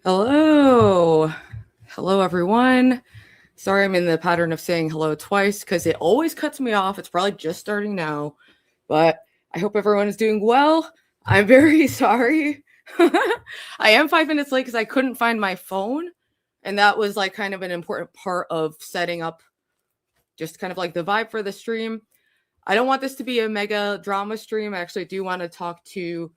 Hello. Hello, everyone. Sorry, I'm in the pattern of saying hello twice because it always cuts me off. It's probably just starting now, but I hope everyone is doing well. I'm very sorry. I am 5 minutes late because I couldn't find my phone. And that was like kind of an important part of setting up just kind of like the vibe for the stream. I don't want this to be a mega drama stream. I actually do want to talk to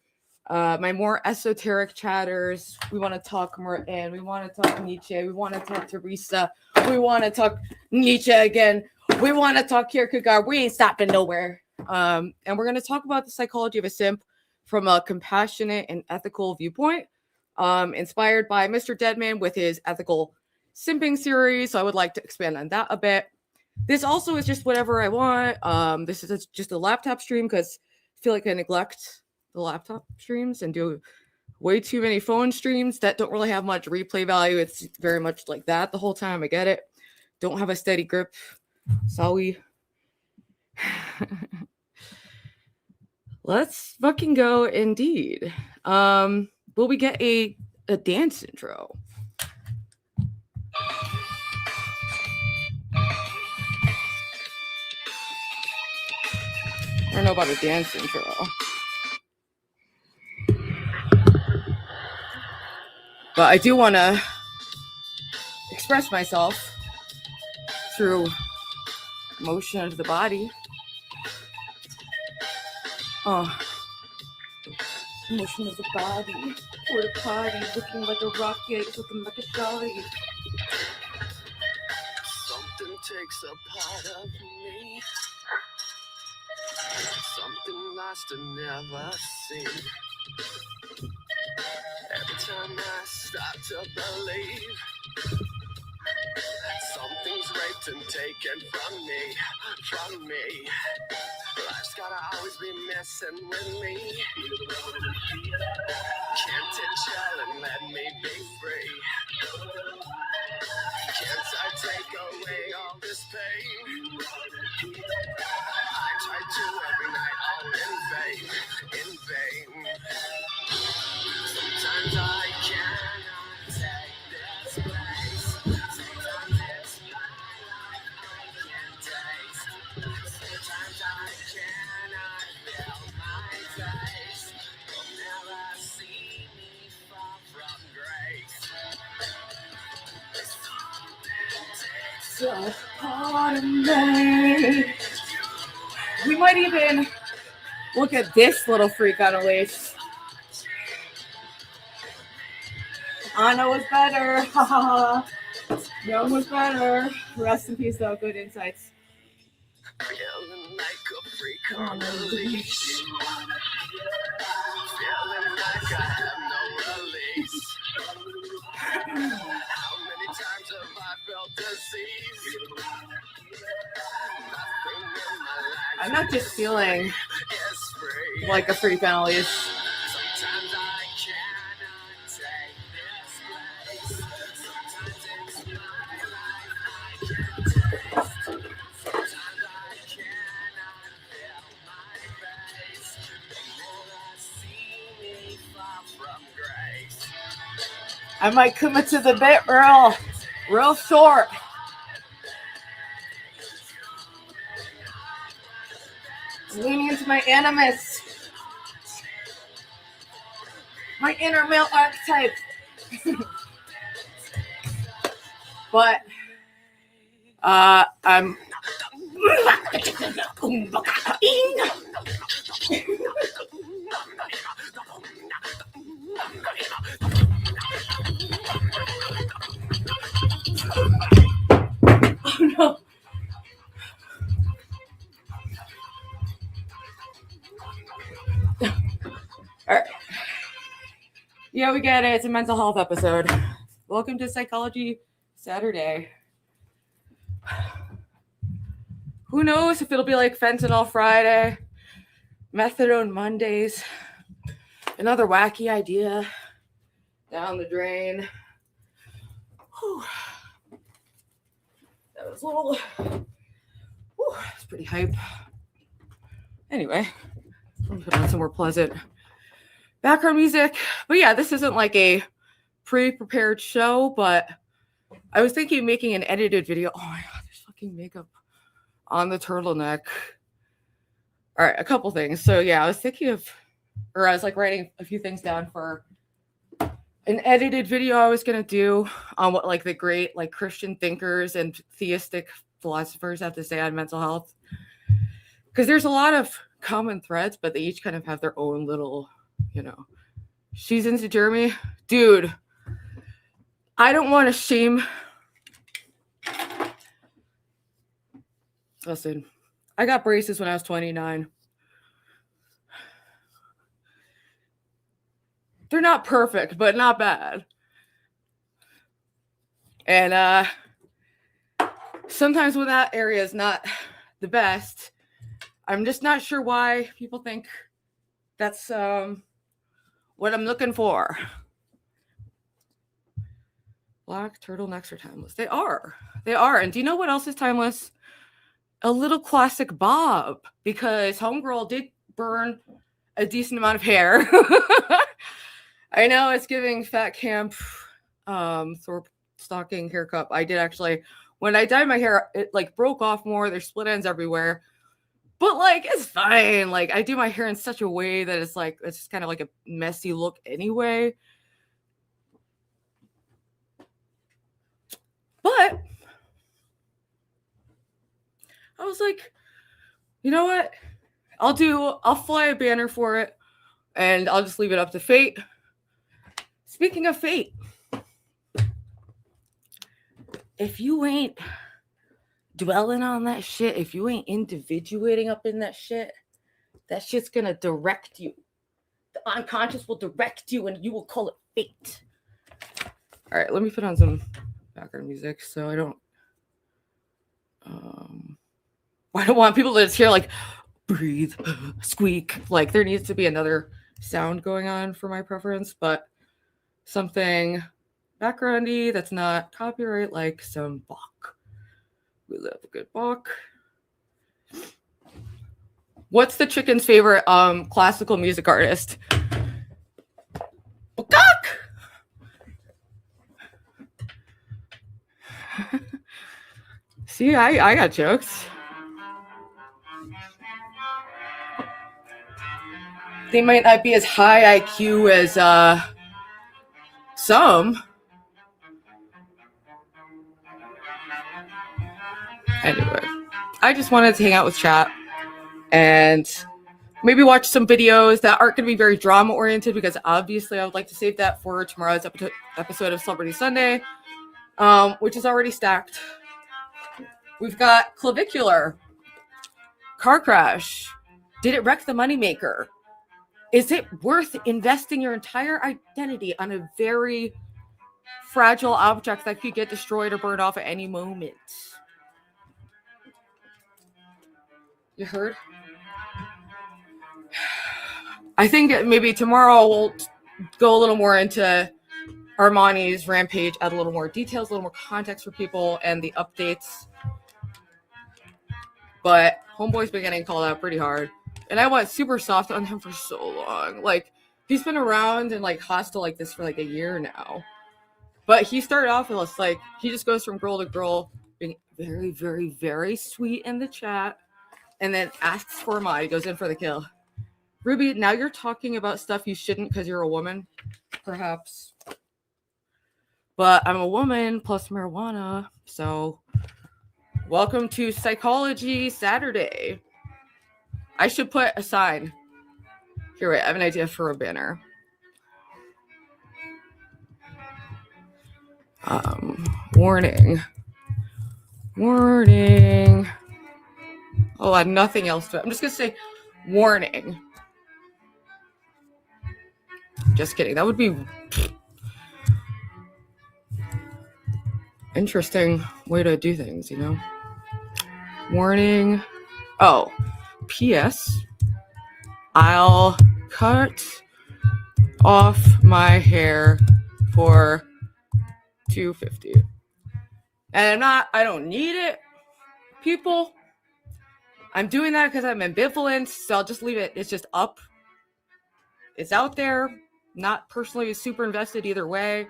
my more esoteric chatters. We want to talk Merton. We want to talk Nietzsche. We want to talk Teresa. We want to talk Nietzsche again. We want to talk Kierkegaard. We ain't stopping nowhere. And we're going to talk about the psychology of a simp from a compassionate and ethical viewpoint, inspired by Mr. Deadman with his ethical simping series. So I would like to expand on that a bit. This also is just whatever I want. This is just a laptop stream because I feel like I neglect the laptop streams and do way too many phone streams that don't really have much replay value. It's very much like that the whole time. I get it. Don't have a steady grip. Sorry. Let's fucking go indeed. Will we get a dance intro? I don't know about a dance intro. But I do want to express myself through motion of the body. Motion of the body. For the party, looking like a rocket, looking like a shawty. Something takes a part of me. Something lost and never seen. Every time I start to believe something's raped and taken from me. Life's gotta always be messing with me. Can't it chill and let me be free? Can't I take away all this pain? I try to every night, all in vain. Sometimes I cannot take this place. Sometimes it's my life I can't taste. Sometimes I cannot feel my face. You'll never see me fall from grace. So part of me. We might even look at this little freak on a leash. Anna was better. Young was better. Rest in peace, though. Good insights. Feeling like a freak on a leash. Feeling like I have no release. How many times have I felt deceived? Nothing in my life. I'm not just feeling is free. like a freak on a leash. Sometimes I cannot take this place. Sometimes it's my life I can't taste. Sometimes I cannot feel my face. You'll never see me fall from grace. I might commit to the bit real short. Leaning into my animus. My inner male archetype. But I'm oh no. All right. Yeah, we get it. It's a mental health episode. Welcome to Sychology Saturday. Who knows if it'll be like Fentanyl Friday, Methadone Mondays, another wacky idea down the drain. Whew. That was a little, it's pretty hype. Anyway, I'm put on some more pleasant background music. But yeah, this isn't like a pre-prepared show, but I was thinking of making an edited video. Oh my god, there's fucking makeup on the turtleneck. All right, a couple things. So yeah, I was thinking of, or I was like writing a few things down for an edited video I was gonna do on what like the great like Christian thinkers and theistic philosophers have to say on mental health. Because there's a lot of common threads, but they each kind of have their own little, you know. She's into Jeremy. Dude, I don't want to shame. Listen, I got braces when I was 29. They're not perfect, but not bad. And sometimes when that area is not the best, I'm just not sure why people think that's what I'm looking for. Black turtlenecks are timeless. They are. They are. And do you know what else is timeless? A little classic bob, because homegirl did burn a decent amount of hair. I know it's giving fat camp Thorpe stocking haircut. I did actually, when I dyed my hair, it like broke off more. There's split ends everywhere. But like, it's fine. Like, I do my hair in such a way that it's like, it's just kind of like a messy look anyway. But I was like, you know what? I'll fly a banner for it, and I'll just leave it up to fate. Speaking of fate, if you ain't dwelling on that shit, if you ain't individuating up in that shit's gonna direct you. The unconscious will direct you, and you will call it fate. All right, let me put on some background music so I don't want people to just hear like breathe, squeak. Like, there needs to be another sound going on for my preference, but something backgroundy that's not copyright, like some Bach. We love a good Bach. What's the chicken's favorite classical music artist? Bach! See, I got jokes. They might not be as high IQ as some. Anyway, I just wanted to hang out with chat and maybe watch some videos that aren't going to be very drama oriented, because obviously I would like to save that for tomorrow's episode of Celebrity Sunday, which is already stacked. We've got clavicular, car crash. Did it wreck the moneymaker? Is it worth investing your entire identity on a very fragile object that could get destroyed or burned off at any moment? You heard? I think maybe tomorrow we'll go a little more into Armani's rampage, add a little more details, a little more context for people, and the updates. But Homeboy's been getting called out pretty hard. And I went super soft on him for so long. Like, he's been around and like hostile like this for like a year now. But he started off with like, he just goes from girl to girl, being very, very, very sweet in the chat, and then asks for Armani, goes in for the kill. Ruby, now you're talking about stuff you shouldn't because you're a woman, perhaps. But I'm a woman plus marijuana, so welcome to Sychology Saturday. I should put a sign. Here, wait, I have an idea for a banner. Warning. Warning. Oh, I have nothing else to it. I'm just going to say warning. Just kidding. That would be interesting way to do things, you know? Warning. Oh, P.S. I'll cut off my hair for $250. And I don't need it, people. I'm doing that because I'm ambivalent, so I'll just leave it. It's just up. It's out there. Not personally super invested either way.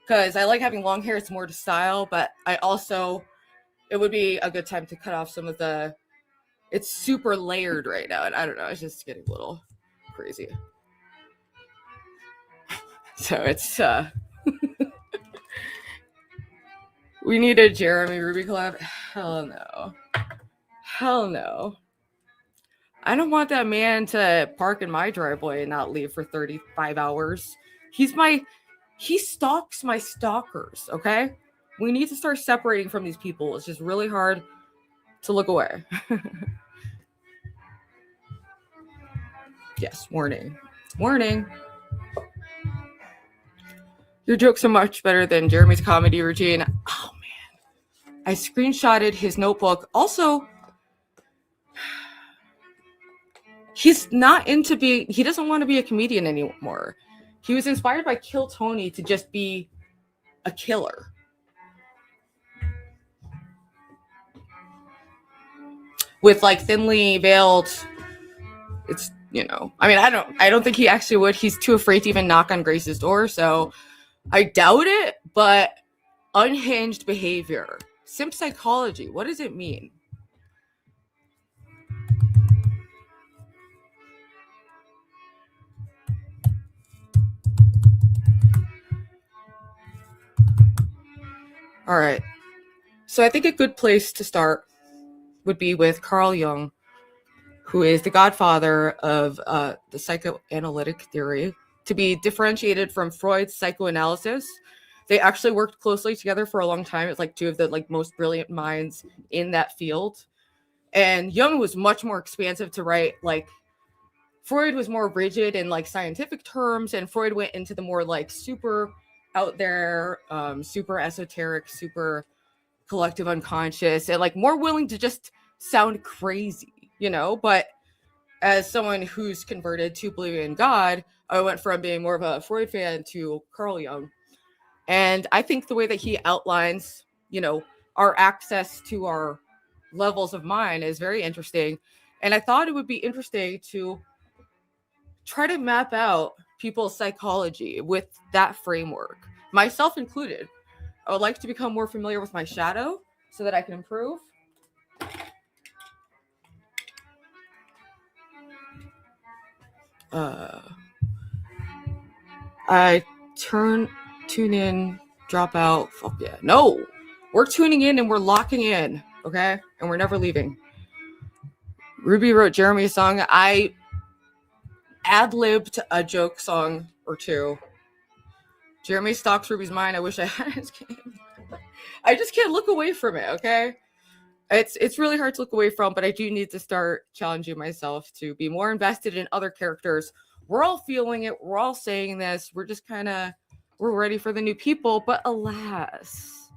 because I like having long hair. It's more to style, but it would be a good time to cut off some of it's super layered right now, and I don't know, it's just getting a little crazy. So it's we need a Jeremy Ruby collab. Hell no. I don't want that man to park in my driveway and not leave for 35 hours. He stalks my stalkers, okay? We need to start separating from these people. It's just really hard to look away. Yes, warning. Your jokes are much better than Jeremy's comedy routine. Oh man. I screenshotted his notebook. Also, he doesn't want to be a comedian anymore. He was inspired by Kill Tony to just be a killer. With like thinly veiled, it's, I don't think he actually would. He's too afraid to even knock on Grace's door, so I doubt it, but unhinged behavior. Simp psychology, what does it mean? All right. So I think a good place to start would be with Carl Jung, who is the godfather of the psychoanalytic theory, to be differentiated from Freud's psychoanalysis. They actually worked closely together for a long time. It's like two of the most brilliant minds in that field. And Jung was much more expansive to write. Like Freud was more rigid in like scientific terms, and Freud went into the more like super out there, super esoteric, super collective unconscious, and like more willing to just sound crazy, but as someone who's converted to believing in God, I went from being more of a Freud fan to Carl Jung. And I think the way that he outlines, our access to our levels of mind is very interesting. And I thought it would be interesting to try to map out people's psychology with that framework, myself included. I would like to become more familiar with my shadow so that I can improve. I tune in, drop out. Fuck yeah. No, we're tuning in and we're locking in, okay? And we're never leaving. Ruby wrote Jeremy's song. I ad-libbed a joke song or two. Jeremy stalks Ruby's mind. I wish I had his game. I just can't look away from it, okay? It's really hard to look away from, but I do need to start challenging myself to be more invested in other characters. We're all feeling it. We're all saying this. We're just we're ready for the new people. But alas,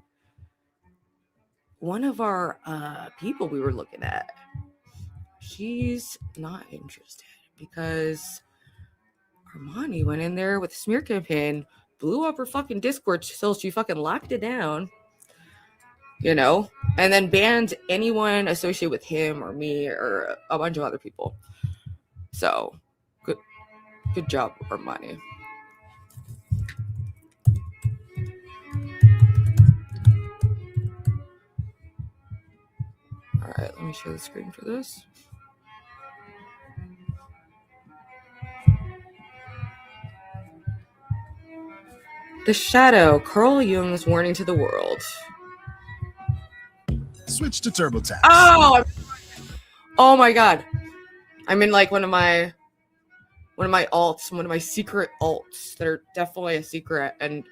one of our people we were looking at, she's not interested because Armani went in there with a smear campaign, blew up her fucking Discord till she fucking locked it down. And then banned anyone associated with him or me or a bunch of other people. So, good job, Armani. All right, let me share the screen for this. The Shadow, Carl Jung's warning to the world. Switch to TurboTax. Oh my god. I'm in like one of my alts, one of my secret alts that are definitely a secret and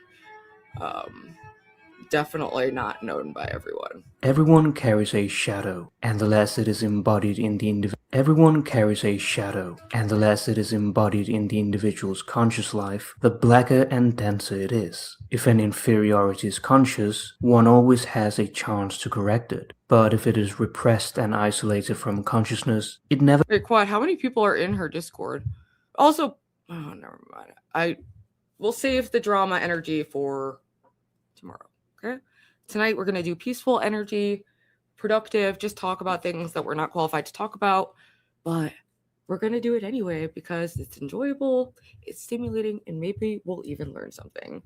definitely not known by everyone. Everyone carries a shadow, and the less it is embodied in the individual's conscious life, the blacker and denser it is. If an inferiority is conscious, one always has a chance to correct it. But if it is repressed and isolated from consciousness, it never... Wait, Quad, how many people are in her Discord? Also, never mind. We'll save the drama energy for tomorrow. Okay. Tonight we're going to do peaceful energy, productive, just talk about things that we're not qualified to talk about. But we're going to do it anyway because it's enjoyable, it's stimulating, and maybe we'll even learn something.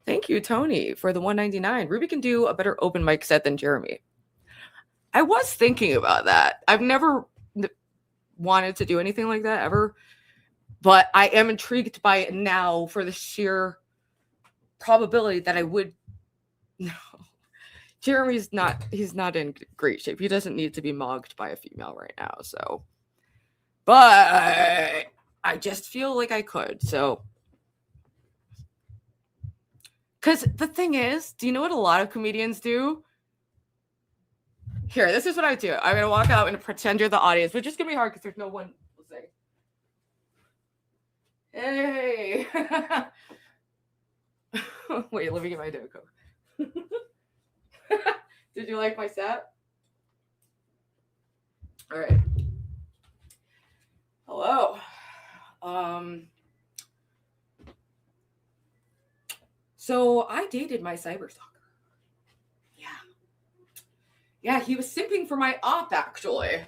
Thank you, Tony, for the $1.99. Ruby can do a better open mic set than Jeremy. I was thinking about that. I've never wanted to do anything like that ever, but I am intrigued by it now for the sheer probability that I would. No, Jeremy's not. He's not in great shape. He doesn't need to be mugged by a female right now. So, but I just feel like I could. So, because the thing is, do you know what a lot of comedians do? Here, this is what I do. I'm gonna walk out and pretend you're the audience, which is gonna be hard because there's no one listening. Hey. Wait, let me get my Diet Coke. Did you like my set? All right. Hello. So I dated my cyberstalker. Yeah, he was simping for my op, actually.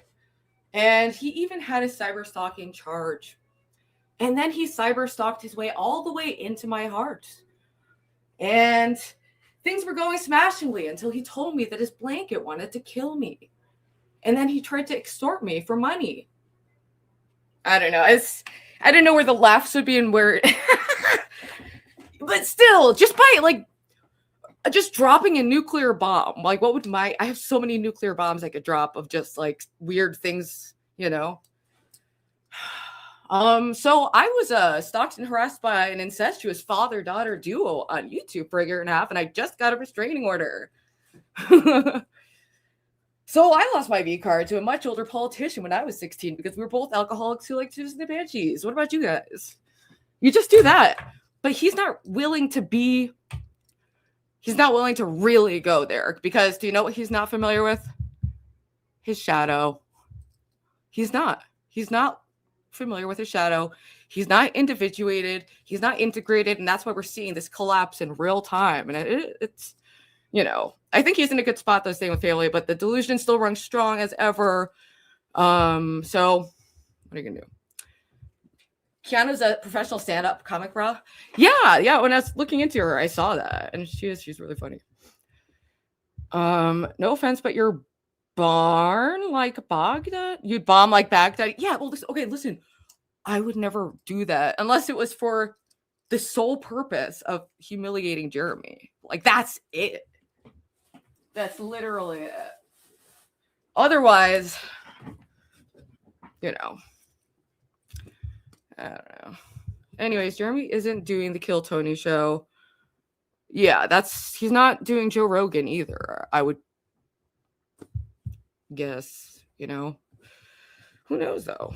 And he even had a cyberstalking charge. And then he cyberstalked his way all the way into my heart. And things were going smashingly until he told me that his blanket wanted to kill me. And then he tried to extort me for money. I don't know. I don't know where the laughs would be and where... But still, just by, like, just dropping a nuclear bomb. Like, what would I have so many nuclear bombs I could drop of just, like, weird things, you know? So I was stalked and harassed by an incestuous father-daughter duo on YouTube for a year and a half, and I just got a restraining order. So I lost my V card to a much older politician when I was 16 because we were both alcoholics who like Tuesday the Banshees. What about you guys? You just do that. But he's not willing to really go there because do you know what he's not familiar with? His shadow. He's not familiar with his shadow. He's not individuated. He's not integrated. And that's why we're seeing this collapse in real time. And it's, you know, I think he's in a good spot though, staying with family, but the delusion still runs strong as ever. So what are you gonna do? Kiana's a professional stand-up comic, bro. Yeah. When I was looking into her, I saw that, and she's really funny. No offense, but you're barn like Baghdad. You'd bomb like Baghdad. Yeah. Well, listen. I would never do that unless it was for the sole purpose of humiliating Jeremy. Like that's it. That's literally it. Otherwise, you know. I don't know. Anyways, Jeremy isn't doing the Kill Tony show. Yeah, he's not doing Joe Rogan either. I would guess, you know. Who knows though?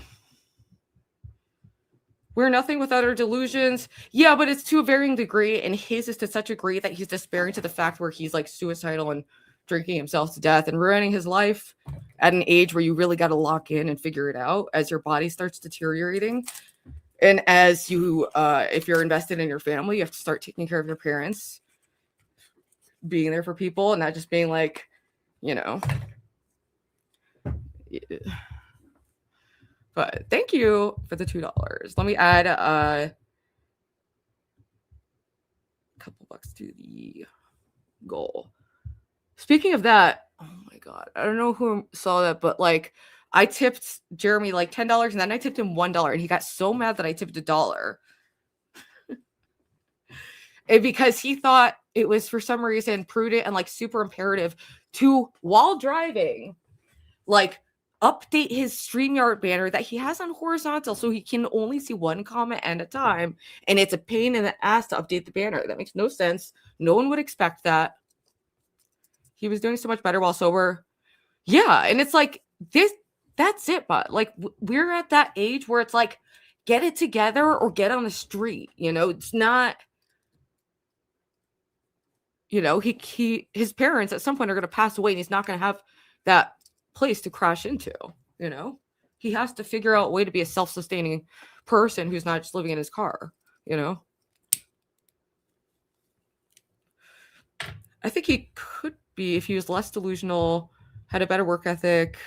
We're nothing without our delusions. Yeah, but it's to a varying degree, and his is to such a degree that he's despairing to the fact where he's like suicidal and drinking himself to death and ruining his life at an age where you really got to lock in and figure it out as your body starts deteriorating. And as you, if you're invested in your family, you have to start taking care of your parents, being there for people, and not just being like, you know. Yeah. But thank you for the $2. Let me add a couple bucks to the goal. Speaking of that, oh my God, I don't know who saw that, but like I tipped Jeremy like $10 and then I tipped him $1 and he got so mad that I tipped $1. And because he thought it was for some reason prudent and like super imperative to, while driving, like update his StreamYard banner that he has on horizontal so he can only see one comment at a time. And it's a pain in the ass to update the banner. That makes no sense. No one would expect that. He was doing so much better while sober. Yeah. And it's like that's it. But like we're at that age where it's like, get it together or get on the street. You know, it's not, you know, his parents at some point are going to pass away and he's not going to have that place to crash into, you know. He has to figure out a way to be a self-sustaining person who's not just living in his car, you know. I think he could be if he was less delusional, had a better work ethic,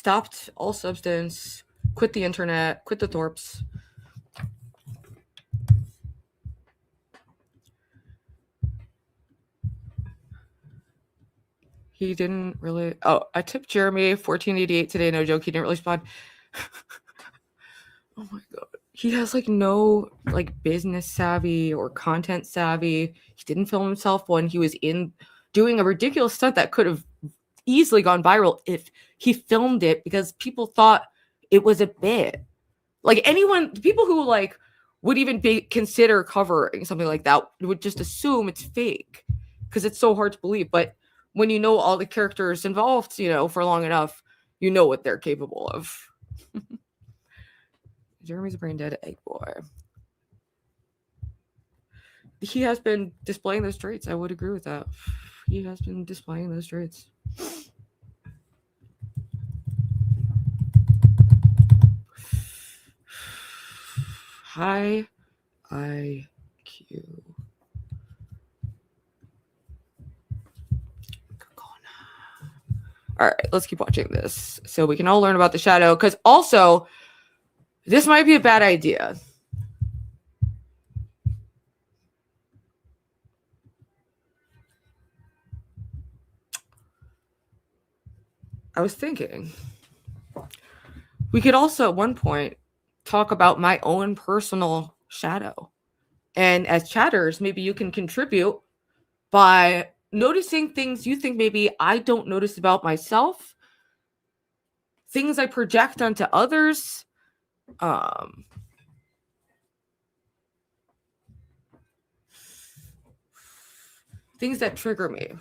stopped all substance, quit the internet, quit the Thorpes. He didn't really. Oh, I tipped Jeremy 1488 today. No joke. He didn't really respond. Oh my god. He has like no like business savvy or content savvy. He didn't film himself when he was in doing a ridiculous stunt that could have easily gone viral if he filmed it because people thought it was a bit. Like anyone, people who like would even consider covering something like that would just assume it's fake because it's so hard to believe. But when you know all the characters involved, you know, for long enough, you know what they're capable of. Jeremy's a brain dead egg boy. He has been displaying those traits. I would agree with that. He has been displaying those traits. High IQ. All right, let's keep watching this so we can all learn about the shadow. Because also, this might be a bad idea. I was thinking we could also at one point talk about my own personal shadow. And as chatters, maybe you can contribute by noticing things you think maybe I don't notice about myself, things I project onto others, things that trigger me.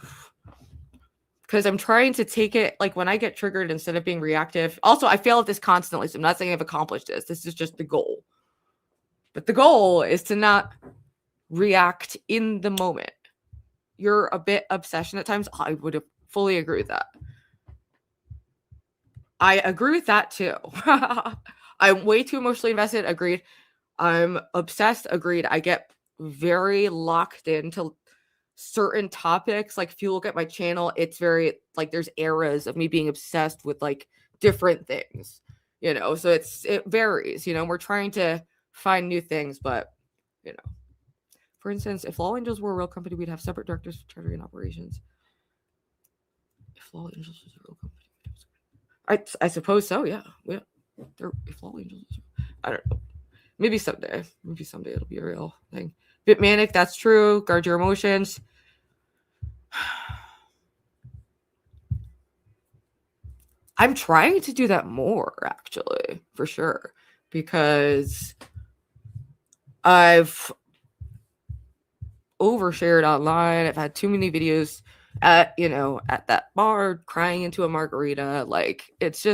Because I'm trying to take it, like when I get triggered, instead of being reactive. Also, I fail at this constantly, so I'm not saying I've accomplished this. This is just the goal. But the goal is to not react in the moment. You're a bit obsession at times. I would have fully agree with that. I agree with that too. I'm way too emotionally invested. Agreed. I'm obsessed. Agreed. I get very locked into certain topics. Like if you look at my channel, it's very like there's eras of me being obsessed with like different things, you know, so it varies, you know. We're trying to find new things, but you know, for instance, if Law Angels were a real company, we'd have separate directors for chartering and operations. If Law Angels was a real company, I suppose so. Yeah. If Law Angels, I don't know. Maybe someday it'll be a real thing. Bit manic, that's true. Guard your emotions. I'm trying to do that more, actually, for sure, because I've overshared online. I've had too many videos at that bar crying into a margarita. Like, it's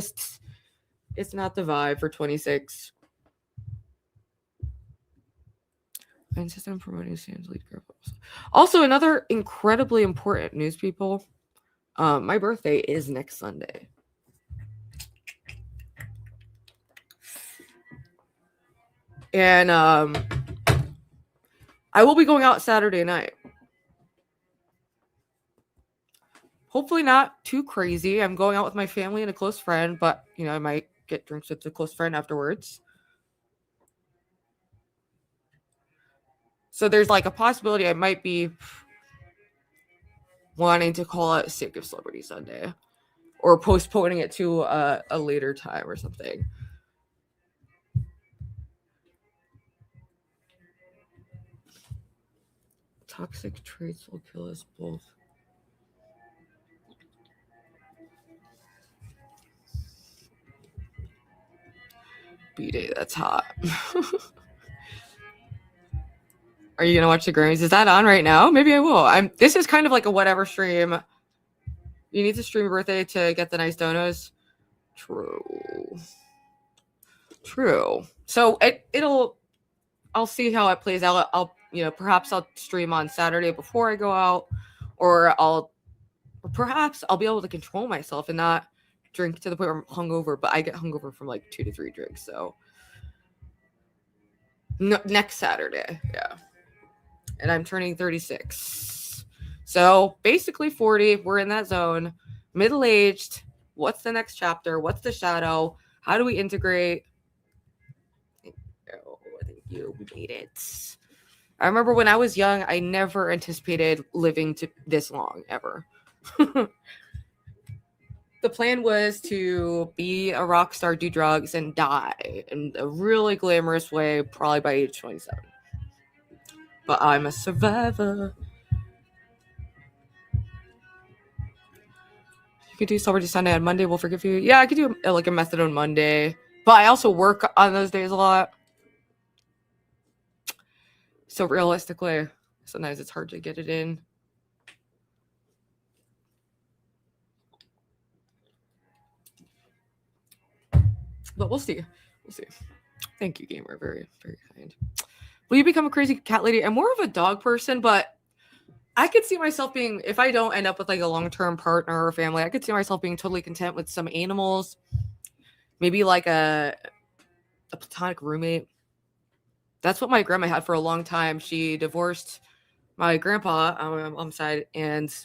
not the vibe for 26. I insist on promoting Sam's lead group. Also, another incredibly important news, people. My birthday is next Sunday. And I will be going out Saturday night. Hopefully not too crazy. I'm going out with my family and a close friend, but, you know, I might get drinks with a close friend afterwards. So there's like a possibility I might be wanting to call it Sick of Celebrity Sunday or postponing it to a later time or something. Toxic traits will kill us both. B-Day, that's hot. Are you gonna watch the Grammys? Is that on right now? Maybe I will. This is kind of like a whatever stream. You need to stream a birthday to get the nice donuts. True. So I'll see how it plays out. I'll perhaps I'll stream on Saturday before I go out, or perhaps I'll be able to control myself and not drink to the point where I'm hungover. But I get hungover from like 2 to 3 drinks. So next Saturday, yeah. And I'm turning 36. So basically 40. We're in that zone. Middle-aged. What's the next chapter? What's the shadow? How do we integrate? Thank you. We made it. I remember when I was young, I never anticipated living to this long, ever. The plan was to be a rock star, do drugs, and die in a really glamorous way, probably by age 27. But I'm a survivor. You could do Celebrity Sunday on Monday. We'll forgive you. Yeah, I could do like a method on Monday. But I also work on those days a lot. So realistically, sometimes it's hard to get it in. But we'll see. We'll see. Thank you, gamer. Very, very kind. Will you become a crazy cat lady? I'm more of a dog person, but I could see myself being, if I don't end up with like a long-term partner or family, I could see myself being totally content with some animals. Maybe like a platonic roommate. That's what my grandma had for a long time. She divorced my grandpa on my mom's side and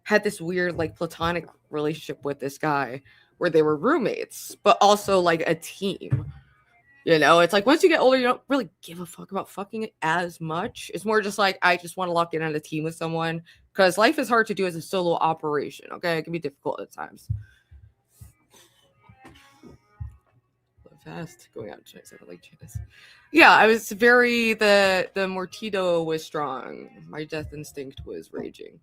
had this weird like platonic relationship with this guy where they were roommates, but also like a team. You know, it's like once you get older, you don't really give a fuck about fucking as much. It's more just like, I just want to lock in on a team with someone because life is hard to do as a solo operation. Okay. It can be difficult at times. Fast going out to like Janice. Yeah, I was very, the Mortito was strong. My death instinct was raging.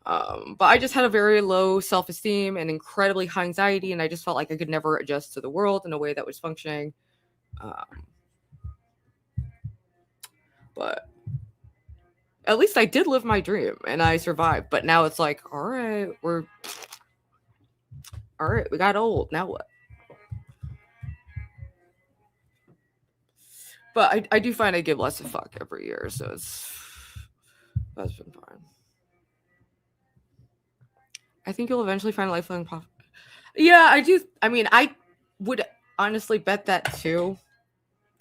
But I just had a very low self-esteem and incredibly high anxiety, and I just felt like I could never adjust to the world in a way that was functioning. But at least I did live my dream and I survived. But now it's like, all right, we got old. Now what? But I do find I give less a fuck every year, so that's been fine. I think you'll eventually find a lifelong profit. Yeah, I do. I mean, I would honestly bet that too.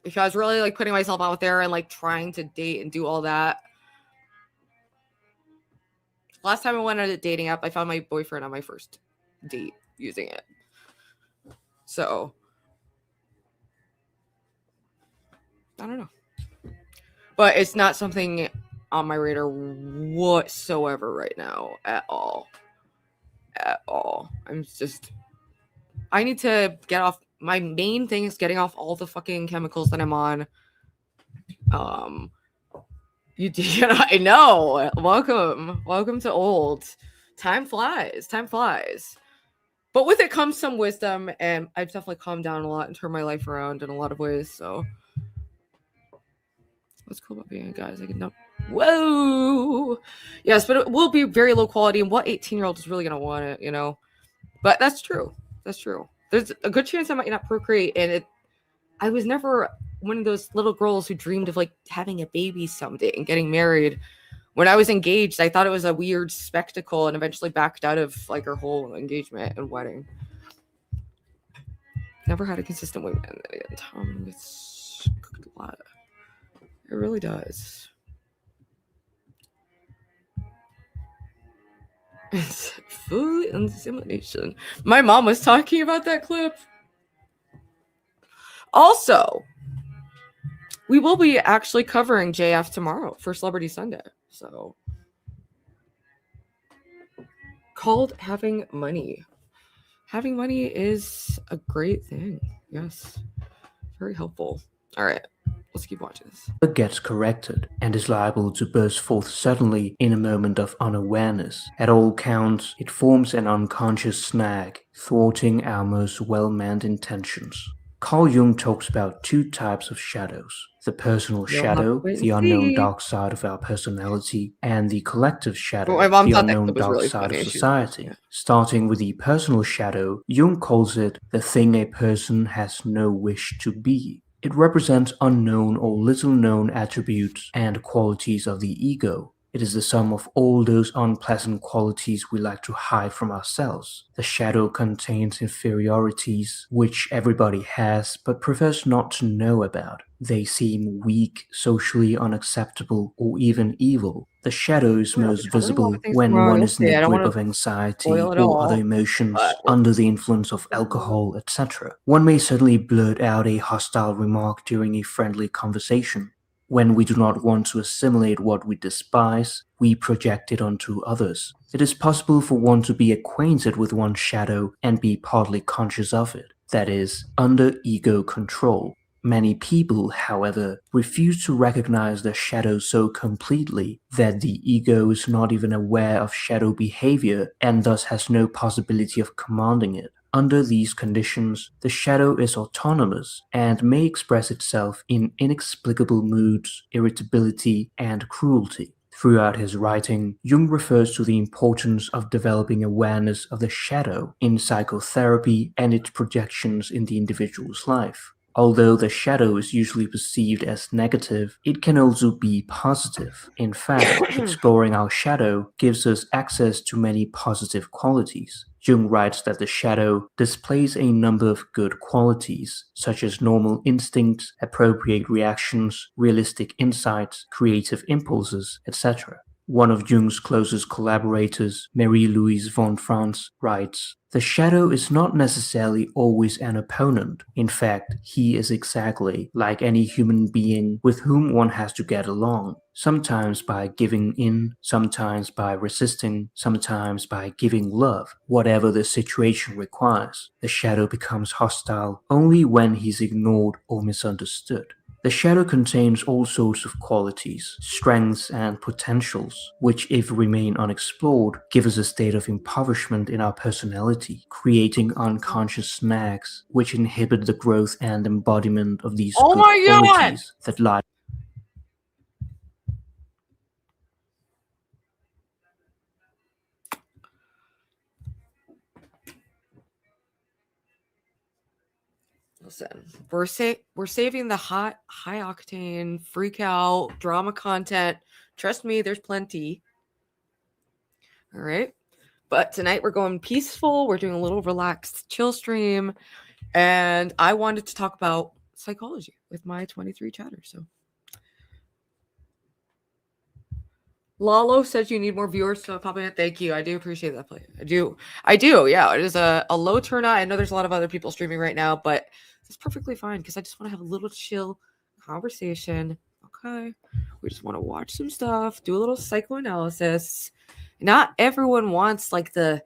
If I was really like putting myself out there and like trying to date and do all that. Last time I went on a dating app, I found my boyfriend on my first date using it. So I don't know. But it's not something on my radar whatsoever right now at all. At all. I need to get off. My main thing is getting off all the fucking chemicals that I'm on. I know. Welcome to old. Time flies. But with it comes some wisdom, and I've definitely calmed down a lot and turned my life around in a lot of ways. So what's cool about being a guy is I can know. Whoa. Yes, but it will be very low quality, and what 18-year-old is really gonna want it, you know? But that's true. There's a good chance I might not procreate, and I was never one of those little girls who dreamed of like having a baby someday and getting married. When I was engaged, I thought it was a weird spectacle and eventually backed out of like our whole engagement and wedding. Never had a consistent wingman. Tom gets a lot. It really does. It's full insemination. My mom was talking about that clip. Also, we will be actually covering JF tomorrow for Celebrity Sunday. So, called Having Money. Having money is a great thing. Yes. Very helpful. All right. Let's keep watching this. It gets corrected and is liable to burst forth suddenly in a moment of unawareness. At all counts, it forms an unconscious snag, thwarting our most well-meant intentions. Carl Jung talks about two types of shadows: the personal shadow, the unknown dark side of our personality, and the collective shadow, the unknown dark side of society. Yeah. Starting with the personal shadow, Jung calls it the thing a person has no wish to be. It represents unknown or little known attributes and qualities of the ego. It is the sum of all those unpleasant qualities we like to hide from ourselves. The shadow contains inferiorities which everybody has but prefers not to know about. They seem weak, socially unacceptable, or even evil. The shadow is We're most learning a lot of visible things when tomorrow. one You'll is in the see. I don't grip want of to anxiety spoil it or other all, but emotions we'll under the influence of alcohol, etc. One may suddenly blurt out a hostile remark during a friendly conversation. When we do not want to assimilate what we despise, we project it onto others. It is possible for one to be acquainted with one's shadow and be partly conscious of it, that is, under ego control. Many people, however, refuse to recognize their shadow so completely that the ego is not even aware of shadow behavior and thus has no possibility of commanding it. Under these conditions, the shadow is autonomous and may express itself in inexplicable moods, irritability, and cruelty. Throughout his writing, Jung refers to the importance of developing awareness of the shadow in psychotherapy and its projections in the individual's life. Although the shadow is usually perceived as negative, it can also be positive. In fact, exploring our shadow gives us access to many positive qualities. Jung writes that the shadow displays a number of good qualities, such as normal instincts, appropriate reactions, realistic insights, creative impulses, etc. One of Jung's closest collaborators, Marie-Louise von Franz, writes, "The shadow is not necessarily always an opponent. In fact, he is exactly like any human being with whom one has to get along, sometimes by giving in, sometimes by resisting, sometimes by giving love. Whatever the situation requires, the shadow becomes hostile only when he's ignored or misunderstood." The shadow contains all sorts of qualities, strengths, and potentials, which, if remain unexplored, give us a state of impoverishment in our personality, creating unconscious snags which inhibit the growth and embodiment of these Oh good my god! qualities that lie. Listen, we're saving the hot, high octane, freak out, drama content. Trust me, there's plenty. All right. But tonight we're going peaceful. We're doing a little relaxed chill stream. And I wanted to talk about psychology with my 23 chatter. So Lalo says you need more viewers to pop in. Thank you. I do appreciate that play. I do. Yeah, it is a low turnout. I know there's a lot of other people streaming right now, but it's perfectly fine because I just want to have a little chill conversation. Okay. We just want to watch some stuff, do a little psychoanalysis. Not everyone wants like the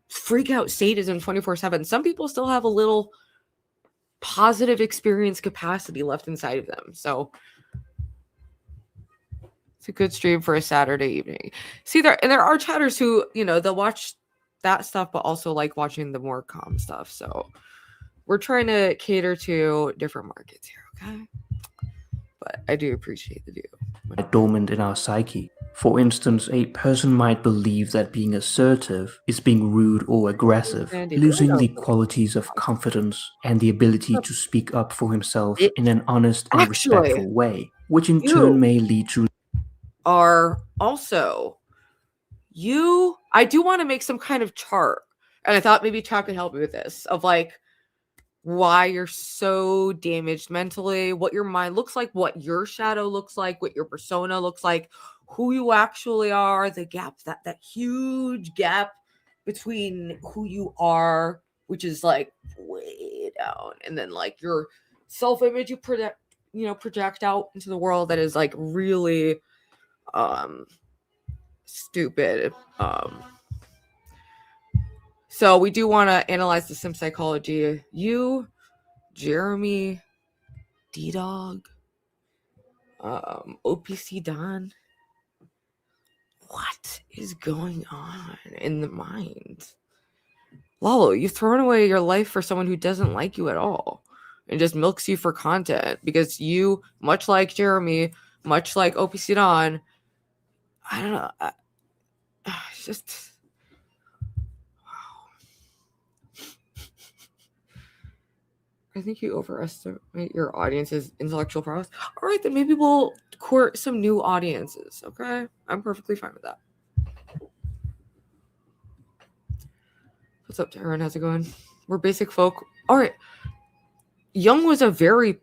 freak out sadism 24/7. Some people still have a little positive experience capacity left inside of them. So it's a good stream for a Saturday evening. See, there are chatters who, they'll watch that stuff, but also like watching the more calm stuff. So we're trying to cater to different markets here, okay? But I do appreciate the view. Dormant in our psyche. For instance, a person might believe that being assertive is being rude or aggressive, Sandy, losing the qualities of confidence and the ability to speak up for himself in an honest and Actually, respectful way, which in you turn may lead to are also I do want to make some kind of chart, and I thought maybe Chuck could help me with this, of like why you're so damaged mentally, what your mind looks like, what your shadow looks like, what your persona looks like, who you actually are, the gap, that huge gap between who you are, which is like way down, and then like your self-image you project out into the world, that is like really stupid. So we do want to analyze the sim psychology. You, Jeremy, D-Dog, OPC Don. What is going on in the mind? Lalo, you've thrown away your life for someone who doesn't like you at all and just milks you for content because you, much like Jeremy, much like OPC Don, I don't know. It's just... I think you overestimate your audience's intellectual prowess. All right, then maybe we'll court some new audiences. Okay, I'm perfectly fine with that. What's up, Taryn? How's it going? We're basic folk. All right. Jung was a very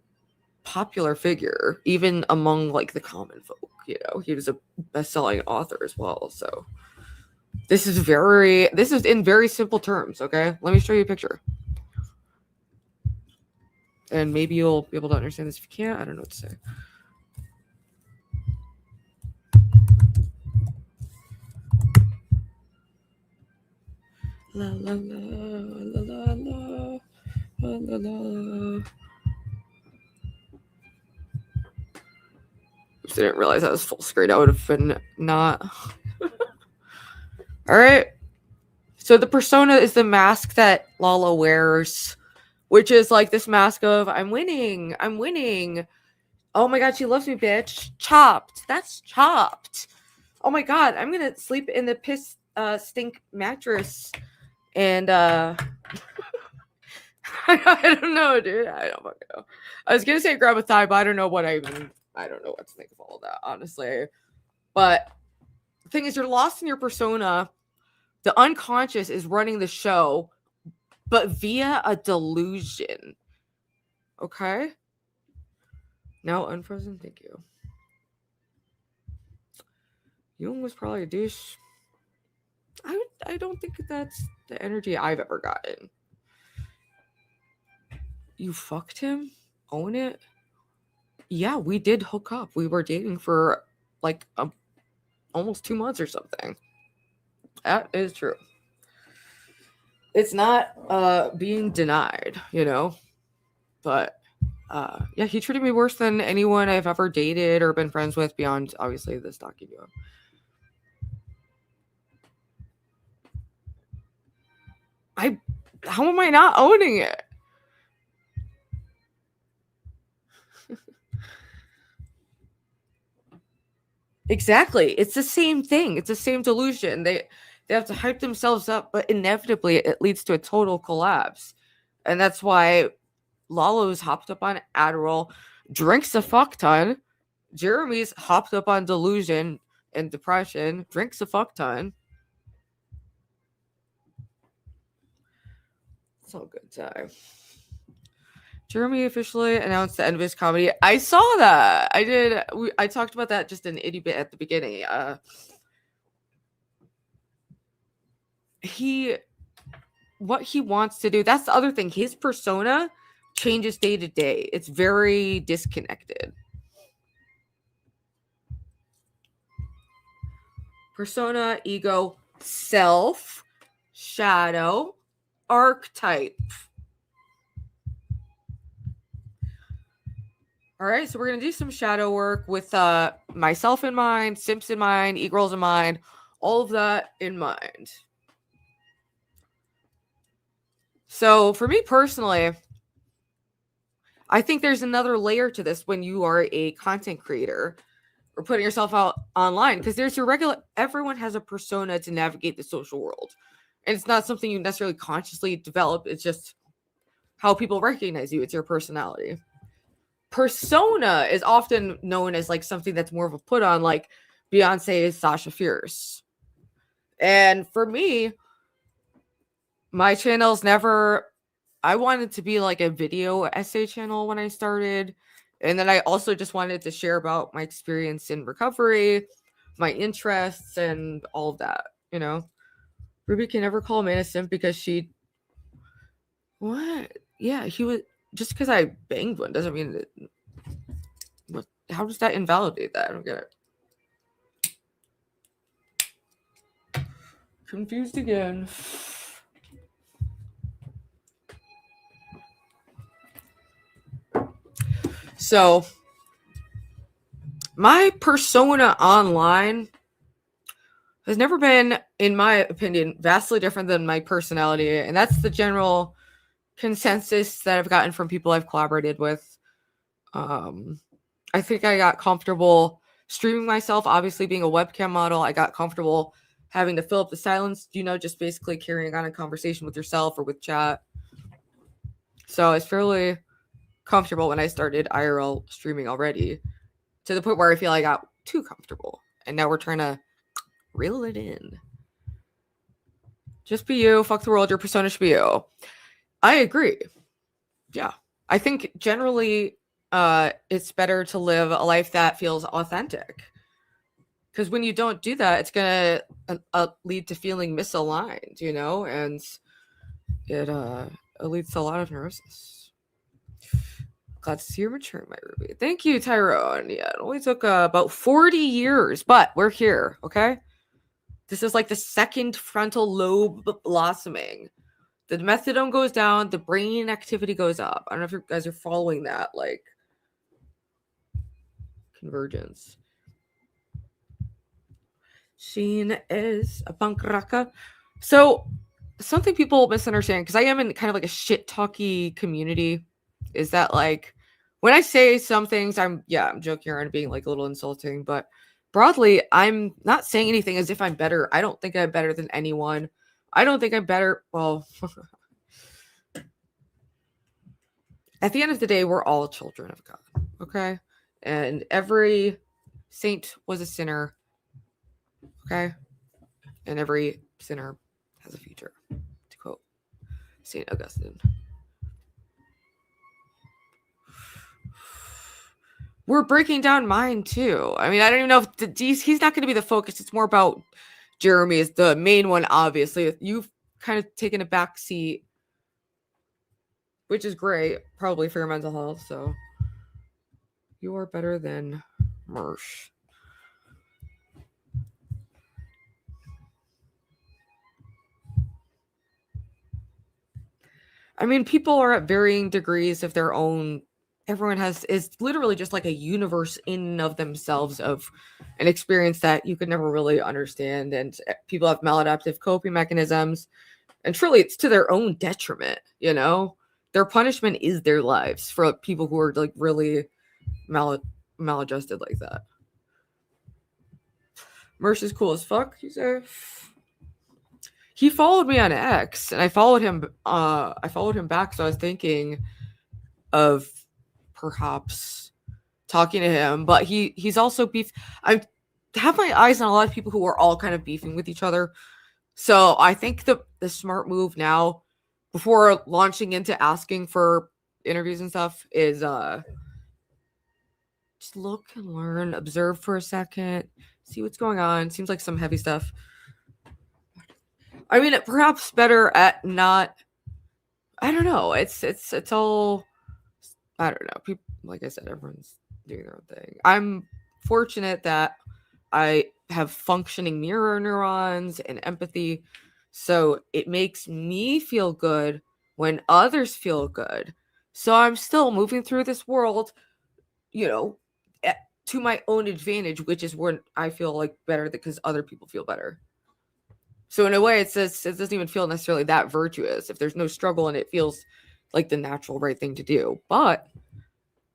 popular figure, even among like the common folk. You know, he was a best-selling author as well. So this is in very simple terms. Okay, let me show you a picture, and maybe you'll be able to understand this. If you can't, I don't know what to say. La la la la la la la la la. Oops, I didn't realize that was full screen. I would have been not. All right. So the persona is the mask that Lala wears, which is like this mask of I'm winning. I'm winning. Oh my god, she loves me, bitch. Chopped. That's chopped. Oh my god, I'm gonna sleep in the piss stink mattress. And I don't know, dude. I don't fucking know. I was gonna say grab a thigh, but I don't know what I don't know what to think of all of that, honestly. But the thing is, you're lost in your persona. The unconscious is running the show, but via a delusion. Okay? Now unfrozen, thank you. Jung was probably a douche. I don't think that's the energy I've ever gotten. You fucked him? Own it? Yeah, we did hook up. We were dating for like almost 2 months or something. That is true. It's not being denied, you know? But yeah, he treated me worse than anyone I've ever dated or been friends with beyond, obviously, the stalking you. How am I not owning it? Exactly. It's the same thing. It's the same delusion. They have to hype themselves up, but inevitably it leads to a total collapse. And that's why Lalo's hopped up on Adderall, drinks a fuck ton. Jeremy's hopped up on delusion and depression, drinks a fuck ton. It's all good time. Jeremy officially announced the end of his comedy. I saw that. I did. I talked about that just an itty bit at the beginning. What he wants to do. That's the other thing. His persona changes day to day. It's very disconnected. Persona, ego, self, shadow, archetype. All right, so we're going to do some shadow work with myself in mind, simps in mind, e-girls in mind, all of that in mind. So for me personally, I think there's another layer to this when you are a content creator or putting yourself out online, because there's your regular, everyone has a persona to navigate the social world. And it's not something you necessarily consciously develop. It's just how people recognize you. It's your personality. Persona is often known as like something that's more of a put on, like Beyonce's Sasha Fierce. And for me, my channel's never, I wanted to be like a video essay channel when I started. And then I also just wanted to share about my experience in recovery, my interests, and all of that, you know. Ruby can never call Amanda simp because she, what? Yeah, he was, just because I banged one doesn't mean that, how does that invalidate that? I don't get it. Confused again. So, my persona online has never been, in my opinion, vastly different than my personality. And that's the general consensus that I've gotten from people I've collaborated with. I think I got comfortable streaming myself, obviously being a webcam model. I got comfortable having to fill up the silence, you know, just basically carrying on a conversation with yourself or with chat. So I was fairly comfortable when I started IRL streaming already, to the point where I feel I got too comfortable. And now we're trying to reel it in. Just be you. Fuck the world. Your persona should be you. I agree. Yeah. I think generally it's better to live a life that feels authentic. Because when you don't do that, it's going to lead to feeling misaligned, you know? And it leads to a lot of neurosis. Glad to see you're maturing, my Ruby. Thank you, Tyrone. Yeah, it only took about 40 years, but we're here, okay? This is like the second frontal lobe blossoming. The methadone goes down, the brain activity goes up. I don't know if you guys are following that, like, convergence. Sheen is a punk rocker. So, something people misunderstand, because I am in kind of like a shit talky community, is that like when I say some things, I'm joking around being like a little insulting, but broadly, I'm not saying anything as if I'm better. I don't think I'm better than anyone. I don't think I'm better. Well, at the end of the day, we're all children of God, okay? And every saint was a sinner, okay? And every sinner has a future, to quote St. Augustine. We're breaking down mine too. I mean, I don't even know if he's not going to be the focus. It's more about Jeremy is the main one, obviously. You've kind of taken a back seat, which is great, probably for your mental health. So you are better than Mersh. I mean, people are at varying degrees of their own. Everyone is literally just like a universe in and of themselves of an experience that you could never really understand. And people have maladaptive coping mechanisms. And truly, it's to their own detriment, you know? Their punishment is their lives for people who are like really maladjusted like that. Mersh is cool as fuck, you say? He followed me on X, and I followed him back, so I was thinking of perhaps talking to him, but he's also beef. I have my eyes on a lot of people who are all kind of beefing with each other. So I think the smart move now, before launching into asking for interviews and stuff, is just look and learn, observe for a second, see what's going on. Seems like some heavy stuff. I mean, perhaps better at not. I don't know. It's all. I don't know. People, like I said, everyone's doing their own thing. I'm fortunate that I have functioning mirror neurons and empathy, so it makes me feel good when others feel good. So I'm still moving through this world, you know, to my own advantage, which is when I feel like better because other people feel better. So in a way, it doesn't even feel necessarily that virtuous if there's no struggle and it feels like the natural right thing to do. But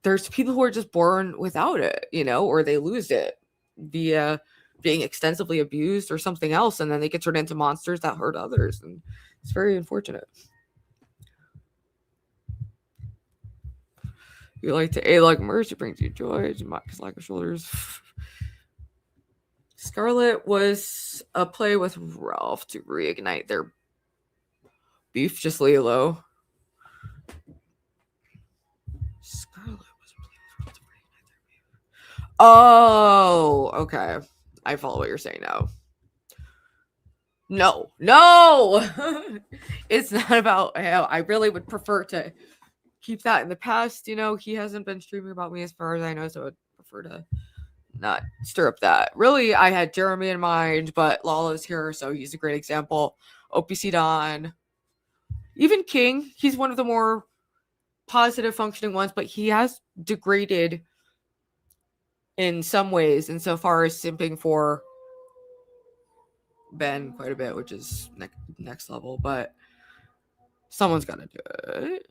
there's people who are just born without it, you know, or they lose it via being extensively abused or something else, and then they get turned into monsters that hurt others, and it's very unfortunate. You like to A like mercy brings you joy, his lack of shoulders. Scarlet was a play with Ralph to reignite their beef. Just lay low. Scarlet was a play with Ralph to reignite their beef. Oh, okay. I follow what you're saying now. No, it's not about him. I really would prefer to keep that in the past. You know, he hasn't been streaming about me as far as I know, so I'd prefer to not stir up that. Really, I had Jeremy in mind, but Lala's here, so he's a great example. OPC Don, even King, he's one of the more positive functioning ones, but he has degraded in some ways insofar as simping for Ben quite a bit, which is next level, but someone's got to do it.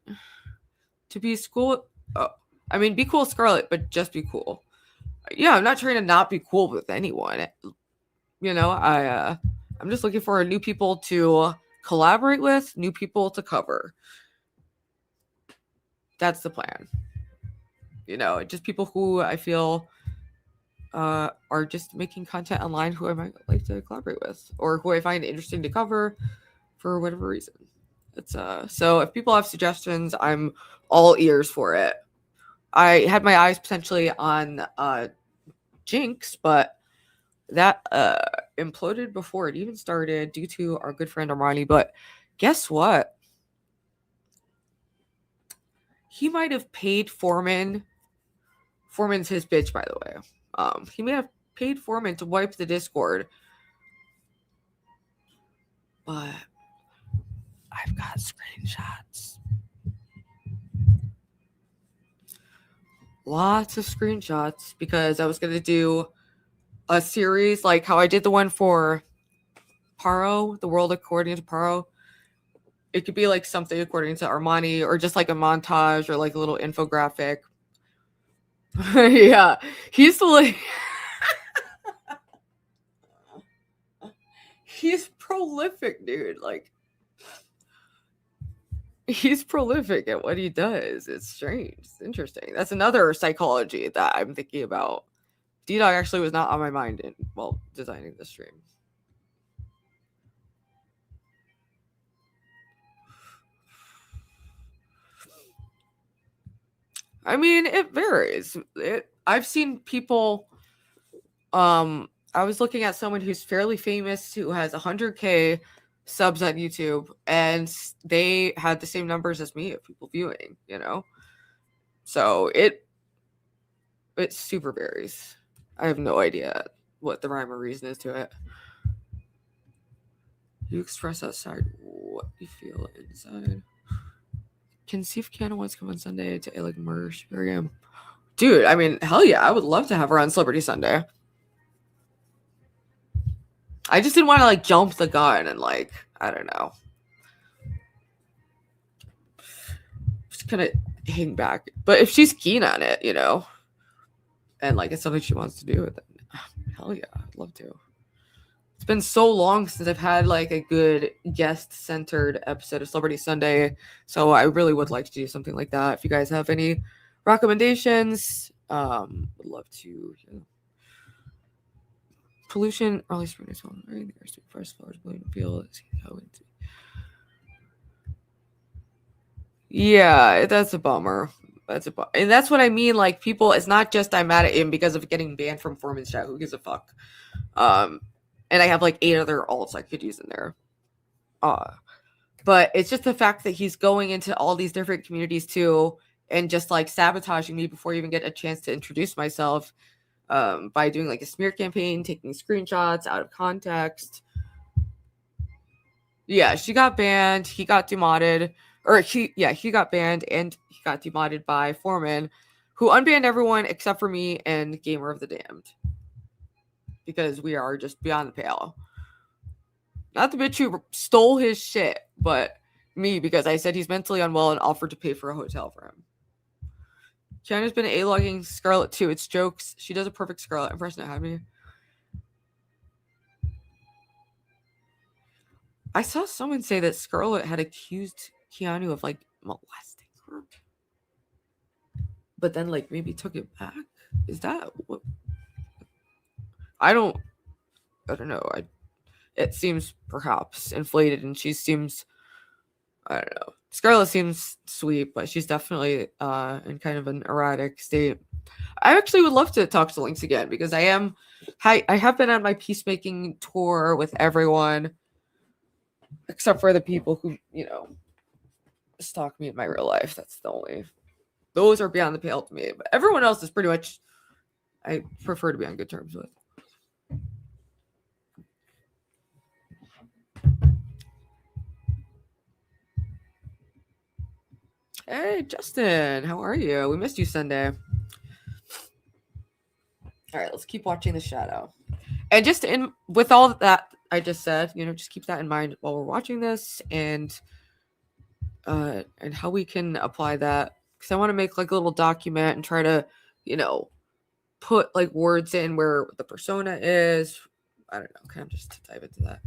To be cool, I mean, be cool, Scarlet, but just be cool. Yeah, I'm not trying to not be cool with anyone. You know, I'm just looking for new people to collaborate with, new people to cover. that's the plan. Just people who I feel are just making content online who I might like to collaborate with, or who I find interesting to cover for whatever reason. It's so if people have suggestions, I'm all ears for it. I had my eyes potentially on Jinx, but that imploded before it even started due to our good friend Armani. But guess what? He might have paid Foreman. Foreman's his bitch, by the way. He may have paid Foreman to wipe the Discord. But I've got screenshots. Lots of screenshots because I was going to do a series like how I did the one for Paro, the world according to Paro. It could be like something according to Armani, or just like a montage or like a little infographic. Yeah, he's like he's prolific, dude. Like he's prolific at what he does. It's strange. It's interesting. That's another psychology that I'm thinking about. D-Dog actually was not on my mind while designing the stream. I mean, it varies. I've seen people. I was looking at someone who's fairly famous who has 100K subs on YouTube, and they had the same numbers as me of people viewing. So it super varies. I have no idea what the rhyme or reason is to it. You express outside what you feel inside. Can see if Kiana wants to come on Sunday to like merge. There I am. Dude, I mean, hell yeah. I would love to have her on Celebrity Sunday. I just didn't want to like jump the gun and like, I don't know. Just kind of hang back. But if she's keen on it, and like it's something she wants to do, then hell yeah, I'd love to. It's been so long since I've had like a good guest-centered episode of Celebrity Sunday, so I really would like to do something like that. If you guys have any recommendations, would love to. Pollution, early spring is on right. The air first flowers blooming field. Yeah, that's a bummer. And that's what I mean. Like people, it's not just I'm mad at him because of getting banned from Foreman's chat. Who gives a fuck? And I have like 8 other alts I could use in there. But it's just the fact that he's going into all these different communities too, and just like sabotaging me before I even get a chance to introduce myself, by doing like a smear campaign, taking screenshots out of context. Yeah, she got banned. He got demodded. He got banned and he got demodded by Foreman, who unbanned everyone except for me and Gamer of the Damned. Because we are just beyond the pale. Not the bitch who stole his shit, but me, because I said he's mentally unwell and offered to pay for a hotel for him. Kiana's been A-logging Scarlet too. It's jokes. She does a perfect Scarlet impression at me. I saw someone say that Scarlet had accused Keanu of like molesting her, but then like maybe took it back. Is that what? I don't know. It seems perhaps inflated, and she seems, I don't know. Scarlet seems sweet, but she's definitely in kind of an erratic state. I actually would love to talk to Lynx again because I have been on my peacemaking tour with everyone except for the people who, stalk me in my real life. Those are beyond the pale to me. But everyone else is pretty much, I prefer to be on good terms with. Hey, Justin, how are you? We missed you Sunday. All right, let's keep watching the shadow. And just with all that I just said, just keep that in mind while we're watching this, and how we can apply that. Because I want to make like a little document and try to, put like words in where the persona is. I don't know. Kind of just to dive into that.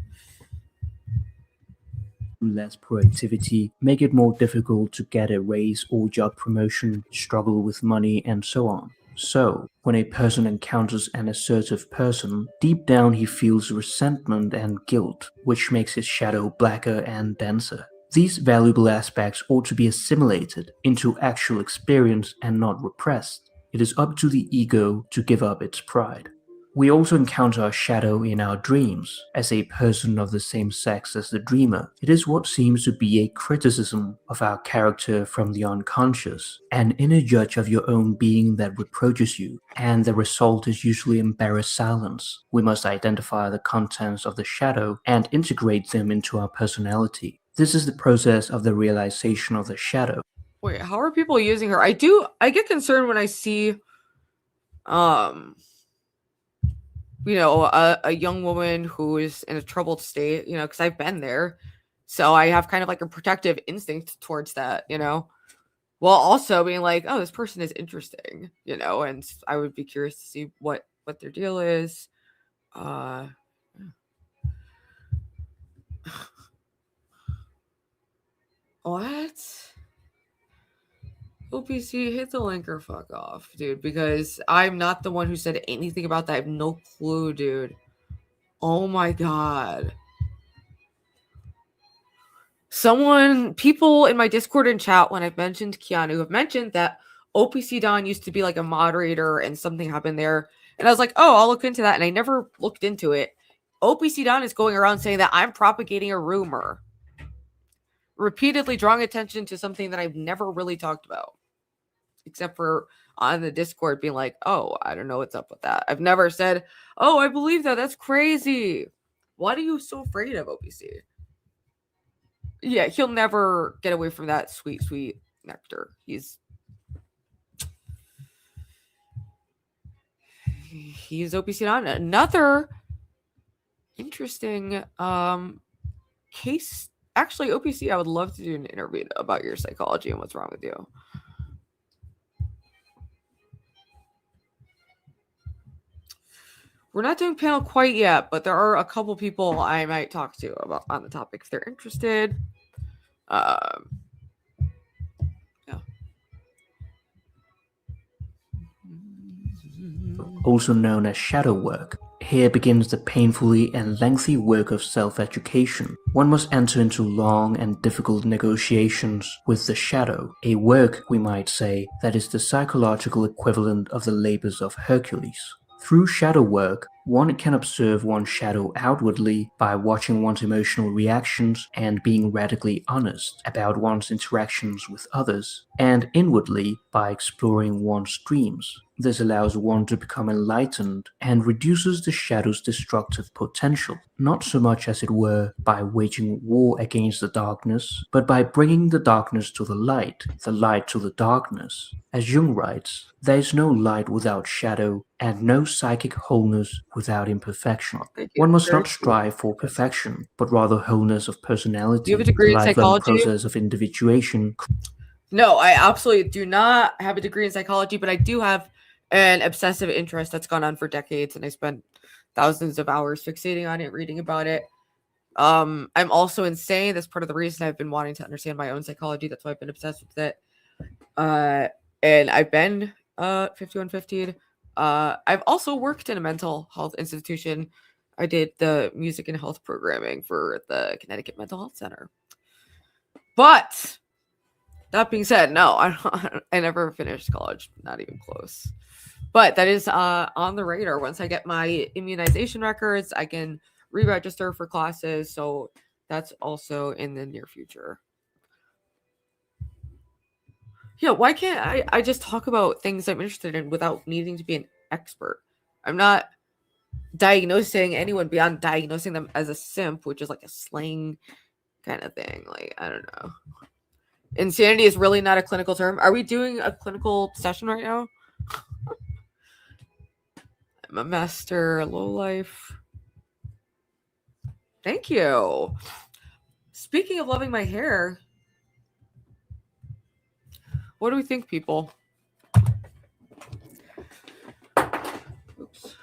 less productivity, make it more difficult to get a raise or job promotion, struggle with money, and so on. So, when a person encounters an assertive person, deep down he feels resentment and guilt, which makes his shadow blacker and denser. These valuable aspects ought to be assimilated into actual experience and not repressed. It is up to the ego to give up its pride. We also encounter our shadow in our dreams, as a person of the same sex as the dreamer. It is what seems to be a criticism of our character from the unconscious, an inner judge of your own being that reproaches you, and the result is usually embarrassed silence. We must identify the contents of the shadow and integrate them into our personality. This is the process of the realization of the shadow. Wait, how are people using her? I get concerned when I see a young woman who is in a troubled state, because I've been there. So I have kind of like a protective instinct towards that, while also being like, oh, this person is interesting, and I would be curious to see what their deal is. What? OPC, hit the link or fuck off, dude, because I'm not the one who said anything about that. I have no clue, dude. Oh my god. People in my Discord and chat, when I've mentioned Keanu, have mentioned that OPC Don used to be like a moderator and something happened there. And I was like, oh, I'll look into that. And I never looked into it. OPC Don is going around saying that I'm propagating a rumor, repeatedly drawing attention to something that I've never really talked about, except for on the Discord being like, oh, I don't know what's up with that. I've never said, oh, I believe that. That's crazy. What are you so afraid of, OPC? Yeah, he'll never get away from that sweet, sweet nectar. He's OPC on another interesting case. Actually, OPC, I would love to do an interview about your psychology and what's wrong with you. We're not doing panel quite yet, but there are a couple people I might talk to about on the topic if they're interested. Yeah. Also known as shadow work. Here begins the painfully and lengthy work of self-education. One must enter into long and difficult negotiations with the shadow, a work, we might say, that is the psychological equivalent of the labors of Hercules. Through shadow work, one can observe one's shadow outwardly by watching one's emotional reactions and being radically honest about one's interactions with others, and inwardly by exploring one's dreams. This allows one to become enlightened and reduces the shadow's destructive potential, not so much as it were by waging war against the darkness, but by bringing the darkness to the light to the darkness. As Jung writes, there is no light without shadow, and no psychic wholeness without imperfection. One must not strive for perfection, but rather wholeness of personality. Do you have a degree in psychology? Process of individuation. No, I absolutely do not have a degree in psychology, but I do have an obsessive interest that's gone on for decades, and I spent thousands of hours fixating on it, reading about it. I'm also insane. That's part of the reason I've been wanting to understand my own psychology. That's why I've been obsessed with it. And I've been 5150'd. I've also worked in a mental health institution. I did the music and health programming for the Connecticut Mental Health Center. But that being said, no, I never finished college, not even close. But that is on the radar. Once I get my immunization records, I can re-register for classes. So that's also in the near future. Yeah, why can't I just talk about things I'm interested in without needing to be an expert? I'm not diagnosing anyone beyond diagnosing them as a simp, which is like a slang kind of thing. Like, I don't know. Insanity is really not a clinical term. Are we doing a clinical session right now? I'm a master low life. Thank you. Speaking of loving my hair, what do we think, people? Oops.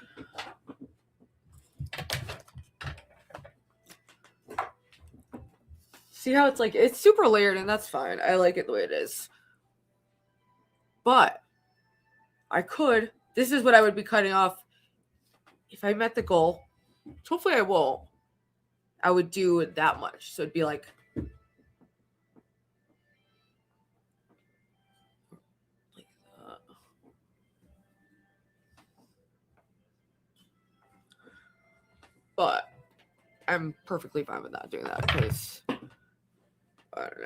See how it's like, it's super layered, and that's fine. I like it the way it is. But this is what I would be cutting off if I met the goal. Hopefully I won't. I would do that much. So it'd be like, but I'm perfectly fine with not doing that because I don't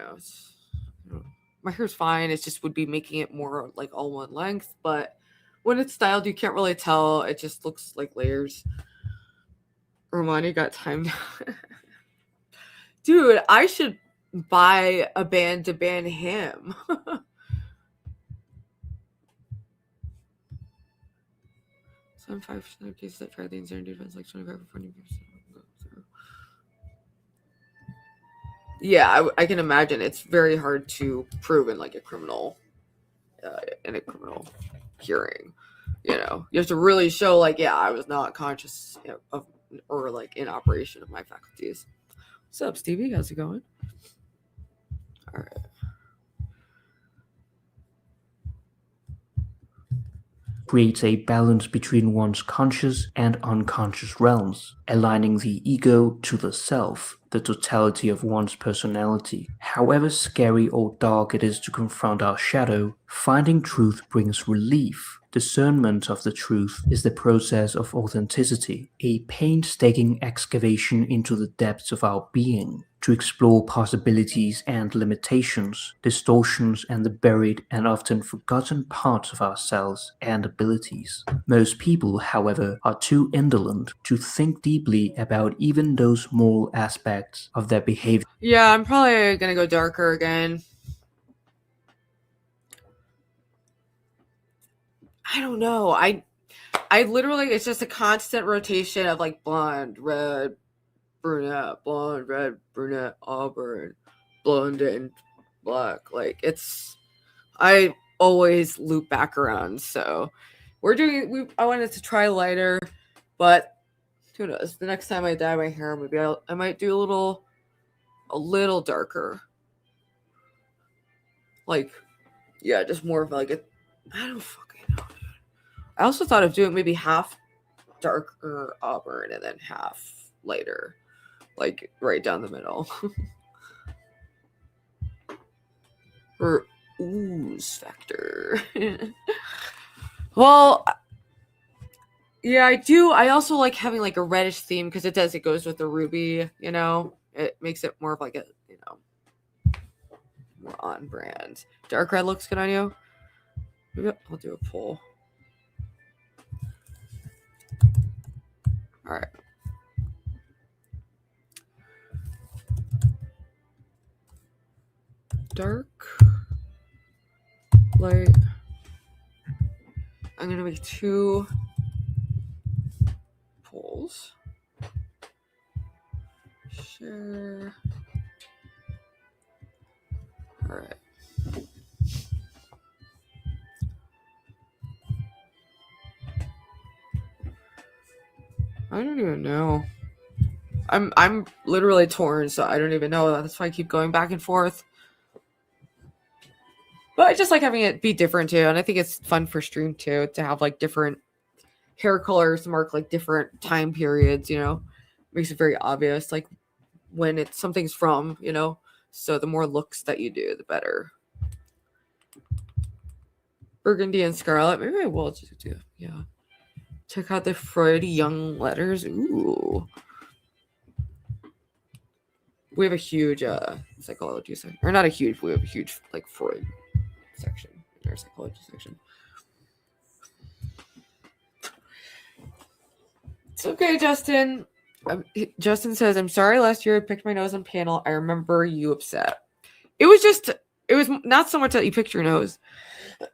know. My hair's fine. It just would be making it more like all one length. But when it's styled, you can't really tell. It just looks like layers. Romani got timed. Dude, I should buy a band to ban him. Some 5% of cases that try the insane defense, like 25 or 40%. Yeah, I can imagine it's very hard to prove in like a criminal hearing. You know, you have to really show like, yeah, I was not conscious of or like in operation of my faculties. What's up, Stevie? How's it going? All right. Creates a balance between one's conscious and unconscious realms, aligning the ego to the self, the totality of one's personality. However scary or dark it is to confront our shadow, finding truth brings relief. Discernment of the truth is the process of authenticity, a painstaking excavation into the depths of our being, to explore possibilities and limitations, distortions, and the buried and often forgotten parts of ourselves and abilities. Most people, however, are too indolent to think deeply about even those moral aspects of their behavior. Yeah, I'm probably gonna go darker again. I don't know. I literally, it's just a constant rotation of like blonde, red, brunette, blonde, red, brunette, auburn, blonde, and black. Like I always loop back around. So I wanted to try lighter, but who knows? The next time I dye my hair, maybe I might do a little darker. Like, yeah, just more of like I don't fucking know. I also thought of doing maybe half darker auburn and then half lighter, like right down the middle. Or ooze factor. Well, yeah, I do. I also like having like a reddish theme because it goes with the ruby, you know? It makes it more of like a, more on brand. Dark red looks good on you. Maybe I'll do a poll. All right. Dark, light. I'm going to make 2 polls. Share. All right. I don't even know. I'm literally torn, so I don't even know. That's why I keep going back and forth. But I just like having it be different too, and I think it's fun for stream too to have like different hair colors to mark like different time periods. You know, makes it very obvious like when it's something's from. You know, so the more looks that you do, the better. Burgundy and Scarlet. Maybe I will just do. Yeah. Check out the Freud Young letters. Ooh. We have a huge psychology section. Or not a huge, we have a huge like Freud section in our psychology section. It's okay, Justin. Justin says, I'm sorry last year I picked my nose on panel. I remember you upset. It was not so much that you picked your nose.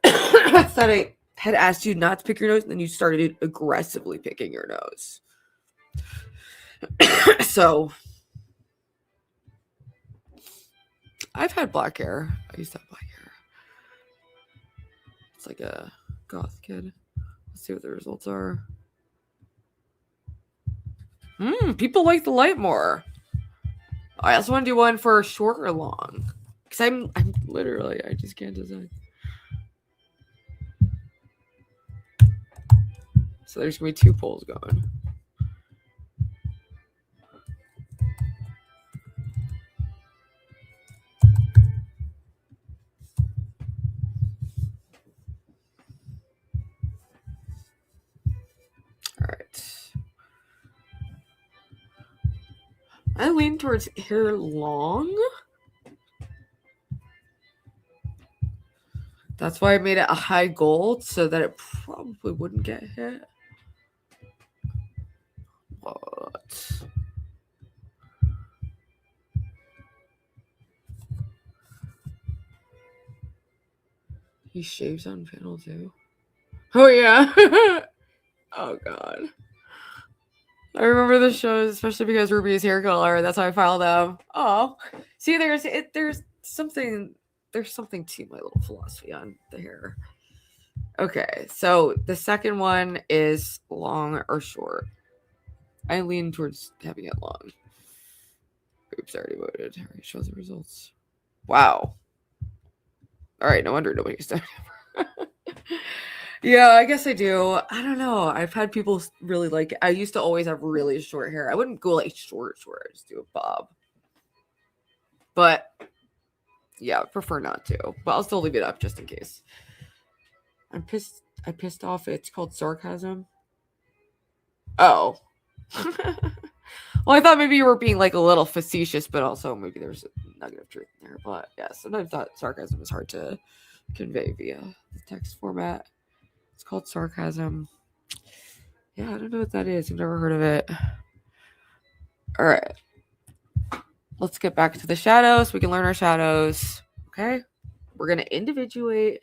It's that I had asked you not to pick your nose, and then you started aggressively picking your nose. So, I've had black hair. I used to have black hair. It's like a goth kid. Let's see what the results are. People like the light more. I also want to do one for short or long. Because I'm literally, I just can't decide. So there's going to be 2 polls going. All right. I lean towards hair long. That's why I made it a high gold so that it probably wouldn't get hit. But he shaves on panel too. Oh yeah. Oh god. I remember the shows, especially because Ruby's hair color. That's how I filed them. Oh, see, there's something to my little philosophy on the hair. Okay, so the second one is long or short. I lean towards having it long. Oops, I already voted. All right, show the results. Wow. All right, no wonder nobody's done it. Yeah, I guess I do. I don't know. I've had people really like it. I used to always have really short hair. I wouldn't go like short. I just do a bob. But yeah, I prefer not to. But I'll still leave it up just in case. I'm pissed. I pissed off. It's called sarcasm. Oh. Well, I thought maybe you were being like a little facetious, but also maybe there's a nugget of truth in there. But yeah, sometimes that sarcasm is hard to convey via the text format. It's called sarcasm. Yeah, I don't know what that is. I've never heard of it. All right. Let's get back to the shadows. We can learn our shadows. Okay. We're going to individuate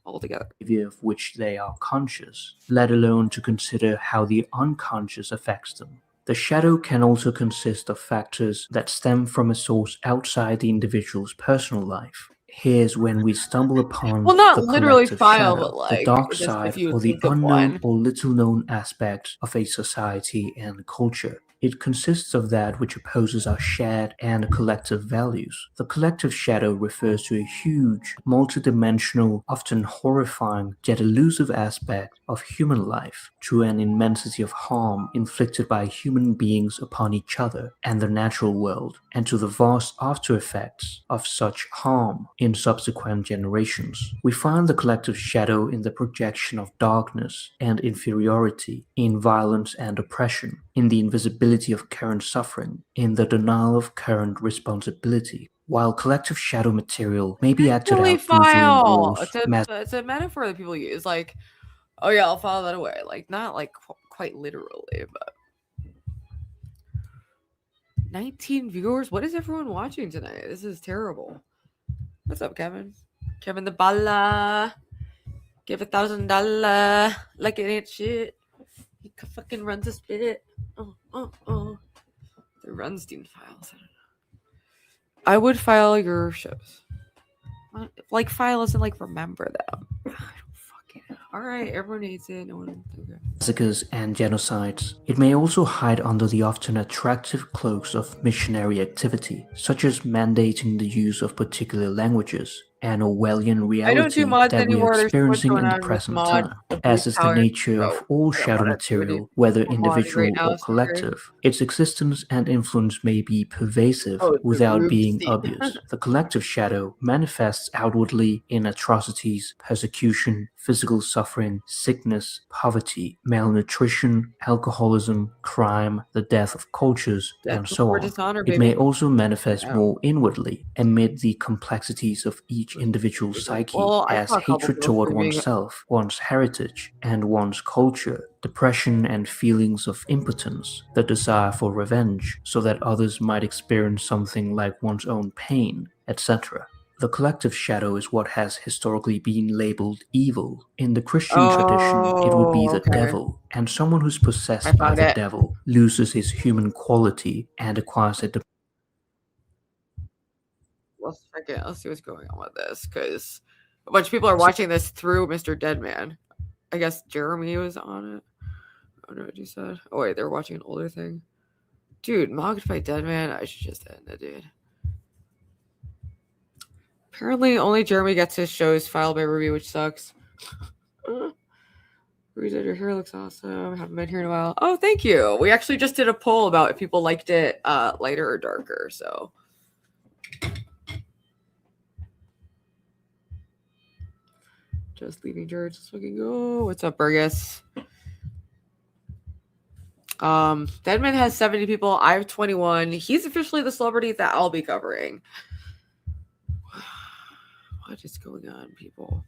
all together. Of which they are conscious, let alone to consider how the unconscious affects them. The shadow can also consist of factors that stem from a source outside the individual's personal life. Here's when we stumble upon Well, not the literally collective file, shadow, but like the dark just if side, you or the think of unknown one. or little-known aspect of a society and culture. It consists of that which opposes our shared and collective values. The collective shadow refers to a huge, multidimensional, often horrifying yet elusive aspect of human life, to an immensity of harm inflicted by human beings upon each other and the natural world, and to the vast after effects of such harm in subsequent generations. We find the collective shadow in the projection of darkness and inferiority, in violence and oppression, in the invisibility of current suffering, in the denial of current responsibility. While collective shadow material may be acted Actually, out brutally in file. wars, It's a metaphor that people use. Like, oh yeah, I'll file that away. Like, not like quite literally, but 19 viewers. What is everyone watching tonight? This is terrible. What's up, Kevin? Kevin the Bala. Give $1,000. Like it ain't shit. He fucking runs a spit. Oh. The Runstein files. I don't know. I would file your shows. Like file isn't like remember them. I don't fucking know. All right, everyone hates it. No one. Okay. massacres and genocides. It may also hide under the often attractive cloaks of missionary activity, such as mandating the use of particular languages, an Orwellian I don't do reality mods that we are anymore. There's too much experiencing going in the on with present mod. time. As is the nature of all I don't shadow want to do any material, whether modding right individual now, or sorry. collective, its existence and influence may be pervasive Oh, without being Rubenstein. obvious. The collective shadow manifests outwardly in atrocities, persecution, physical suffering, sickness, poverty, malnutrition, alcoholism, crime, the death of cultures, Death and so before on. dishonor, It may baby. also manifest Yeah. more inwardly amid the complexities of each individual psyche, Well, I as saw a couple hatred people toward streaming. oneself, one's heritage, and one's culture, depression and feelings of impotence, the desire for revenge so that others might experience something like one's own pain, etc. The collective shadow is what has historically been labeled evil. In the Christian tradition, it would be the okay. devil, and someone who's I possessed by found the it. devil loses his human quality and acquires a Let's see what's going on with this, because a bunch of people are watching this through Mr. Deadman. I guess Jeremy was on it. I don't know what you said. Oh wait, they're watching an older thing. Dude, Modified Dead Man, I should just end it, dude. Apparently, only Jeremy gets his shows filed by Ruby, which sucks. Ruby said your hair looks awesome. Haven't been here in a while. Oh, thank you. We actually just did a poll about if people liked it lighter or darker. So, just leaving George. Let's fucking go. What's up, Burgess? Deadman has 70 people. I have 21. He's officially the celebrity that I'll be covering. What is going on, people?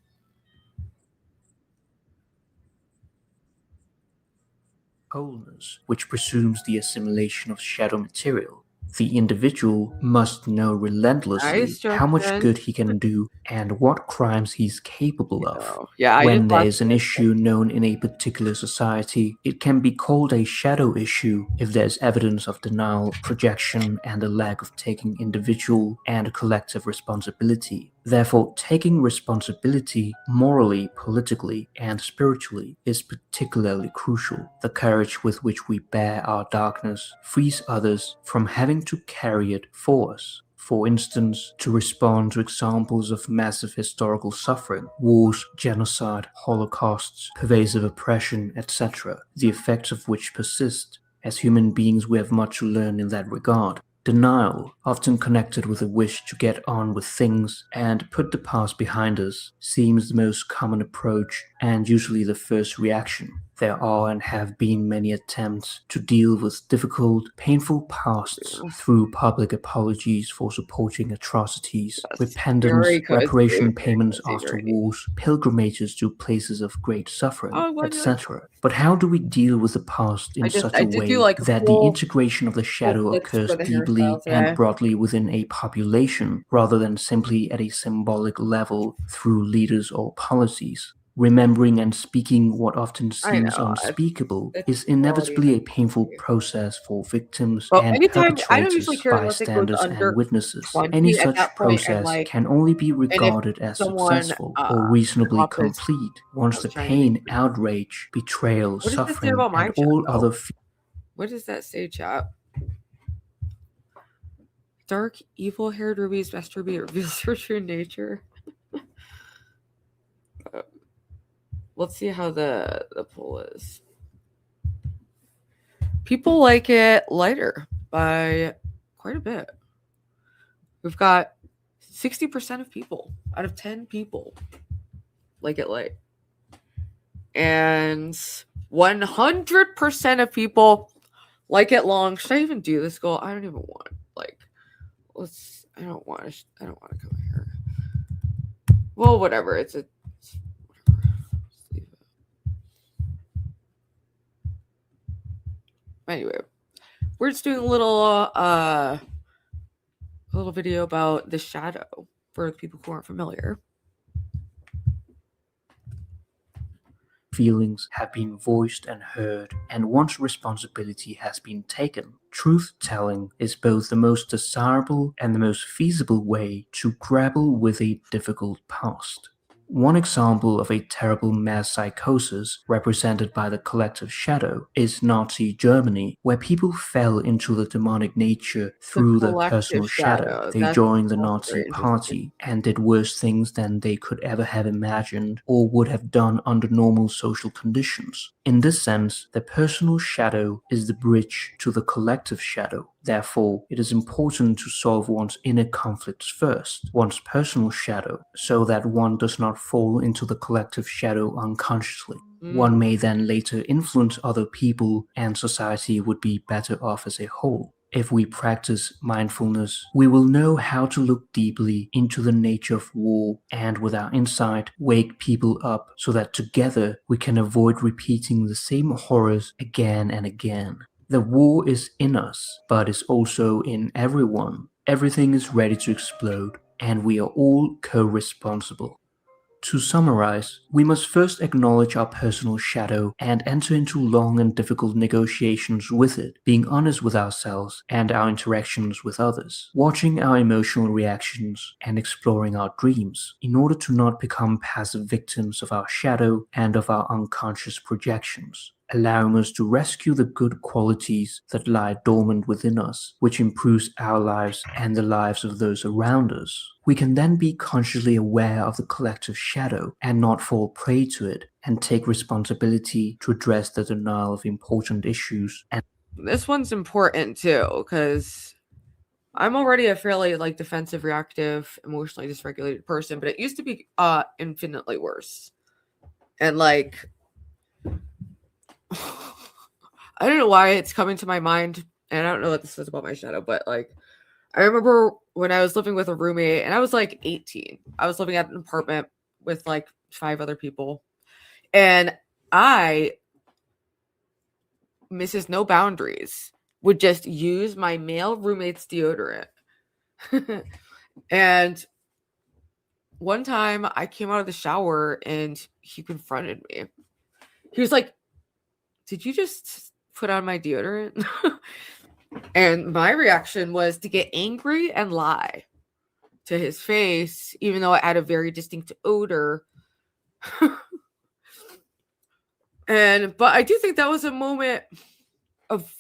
Wholeness, which presumes the assimilation of shadow material. The individual must know relentlessly Nice, how much Justin. good he can do and what crimes he's capable of. Oh, yeah, When there is an issue known in a particular society, it can be called a shadow issue if there's evidence of denial, projection, and a lack of taking individual and collective responsibility. Therefore, taking responsibility morally, politically, and spiritually is particularly crucial. The courage with which we bear our darkness frees others from having to carry it for us. For instance, to respond to examples of massive historical suffering, wars, genocide, holocausts, pervasive oppression, etc., the effects of which persist. As human beings, we have much to learn in that regard. Denial, often connected with a wish to get on with things and put the past behind us, seems the most common approach and usually the first reaction. There are and have been many attempts to deal with difficult, painful pasts through public apologies for supporting atrocities, repentance, reparation payments after wars, pilgrimages to places of great suffering, etc. But how do we deal with the past in such a way that the integration of the shadow occurs deeply and broadly within a population, rather than simply at a symbolic level through leaders or policies? Remembering and speaking what often seems unspeakable is inevitably a painful process for victims and perpetrators, bystanders, and witnesses. Any such process can only be regarded as successful or reasonably complete once the pain, outrage, betrayal, suffering, and all other What does that say, chat? Dark, evil-haired Ruby's best Ruby reveals her true nature. Let's see how the poll is. People like it lighter by quite a bit. We've got 60% of people out of 10 people like it light. And 100% of people like it long. Should I even do this goal? I don't even want I don't want to come here. Well, whatever. It's whatever. Just leave it. Anyway, we're just doing a little video about the shadow for people who aren't familiar. Feelings have been voiced and heard, and once responsibility has been taken, truth-telling is both the most desirable and the most feasible way to grapple with a difficult past. One example of a terrible mass psychosis represented by the collective shadow is Nazi Germany, where people fell into the demonic nature through their personal shadow. They joined the Nazi party and did worse things than they could ever have imagined or would have done under normal social conditions. In this sense, the personal shadow is the bridge to the collective shadow. Therefore, it is important to solve one's inner conflicts first, one's personal shadow, so that one does not fall into the collective shadow unconsciously. One may then later influence other people, and society would be better off as a whole. If we practice mindfulness, we will know how to look deeply into the nature of war and, with our insight, wake people up so that together we can avoid repeating the same horrors again and again. The war is in us, but is also in everyone. Everything is ready to explode, and we are all co-responsible. To summarize, we must first acknowledge our personal shadow and enter into long and difficult negotiations with it, being honest with ourselves and our interactions with others, watching our emotional reactions and exploring our dreams, in order to not become passive victims of our shadow and of our unconscious projections. allowing us to rescue the good qualities that lie dormant within us, which improves our lives and the lives of those around us. We can then be consciously aware of the collective shadow and not fall prey to it, and take responsibility to address the denial of important issues. And this one's important too, because I'm already a fairly like defensive, reactive, emotionally dysregulated person, but it used to be infinitely worse. And like I don't know why it's coming to my mind, and I don't know what this is about my shadow, but like I remember when I was living with a roommate and I was like 18. I was living at an apartment with like 5 other people. And I, Mrs. No Boundaries, would just use my male roommate's deodorant. And one time I came out of the shower and he confronted me. He was like, "Did you just put on my deodorant?" And my reaction was to get angry and lie to his face, even though it had a very distinct odor. But I do think that was a moment of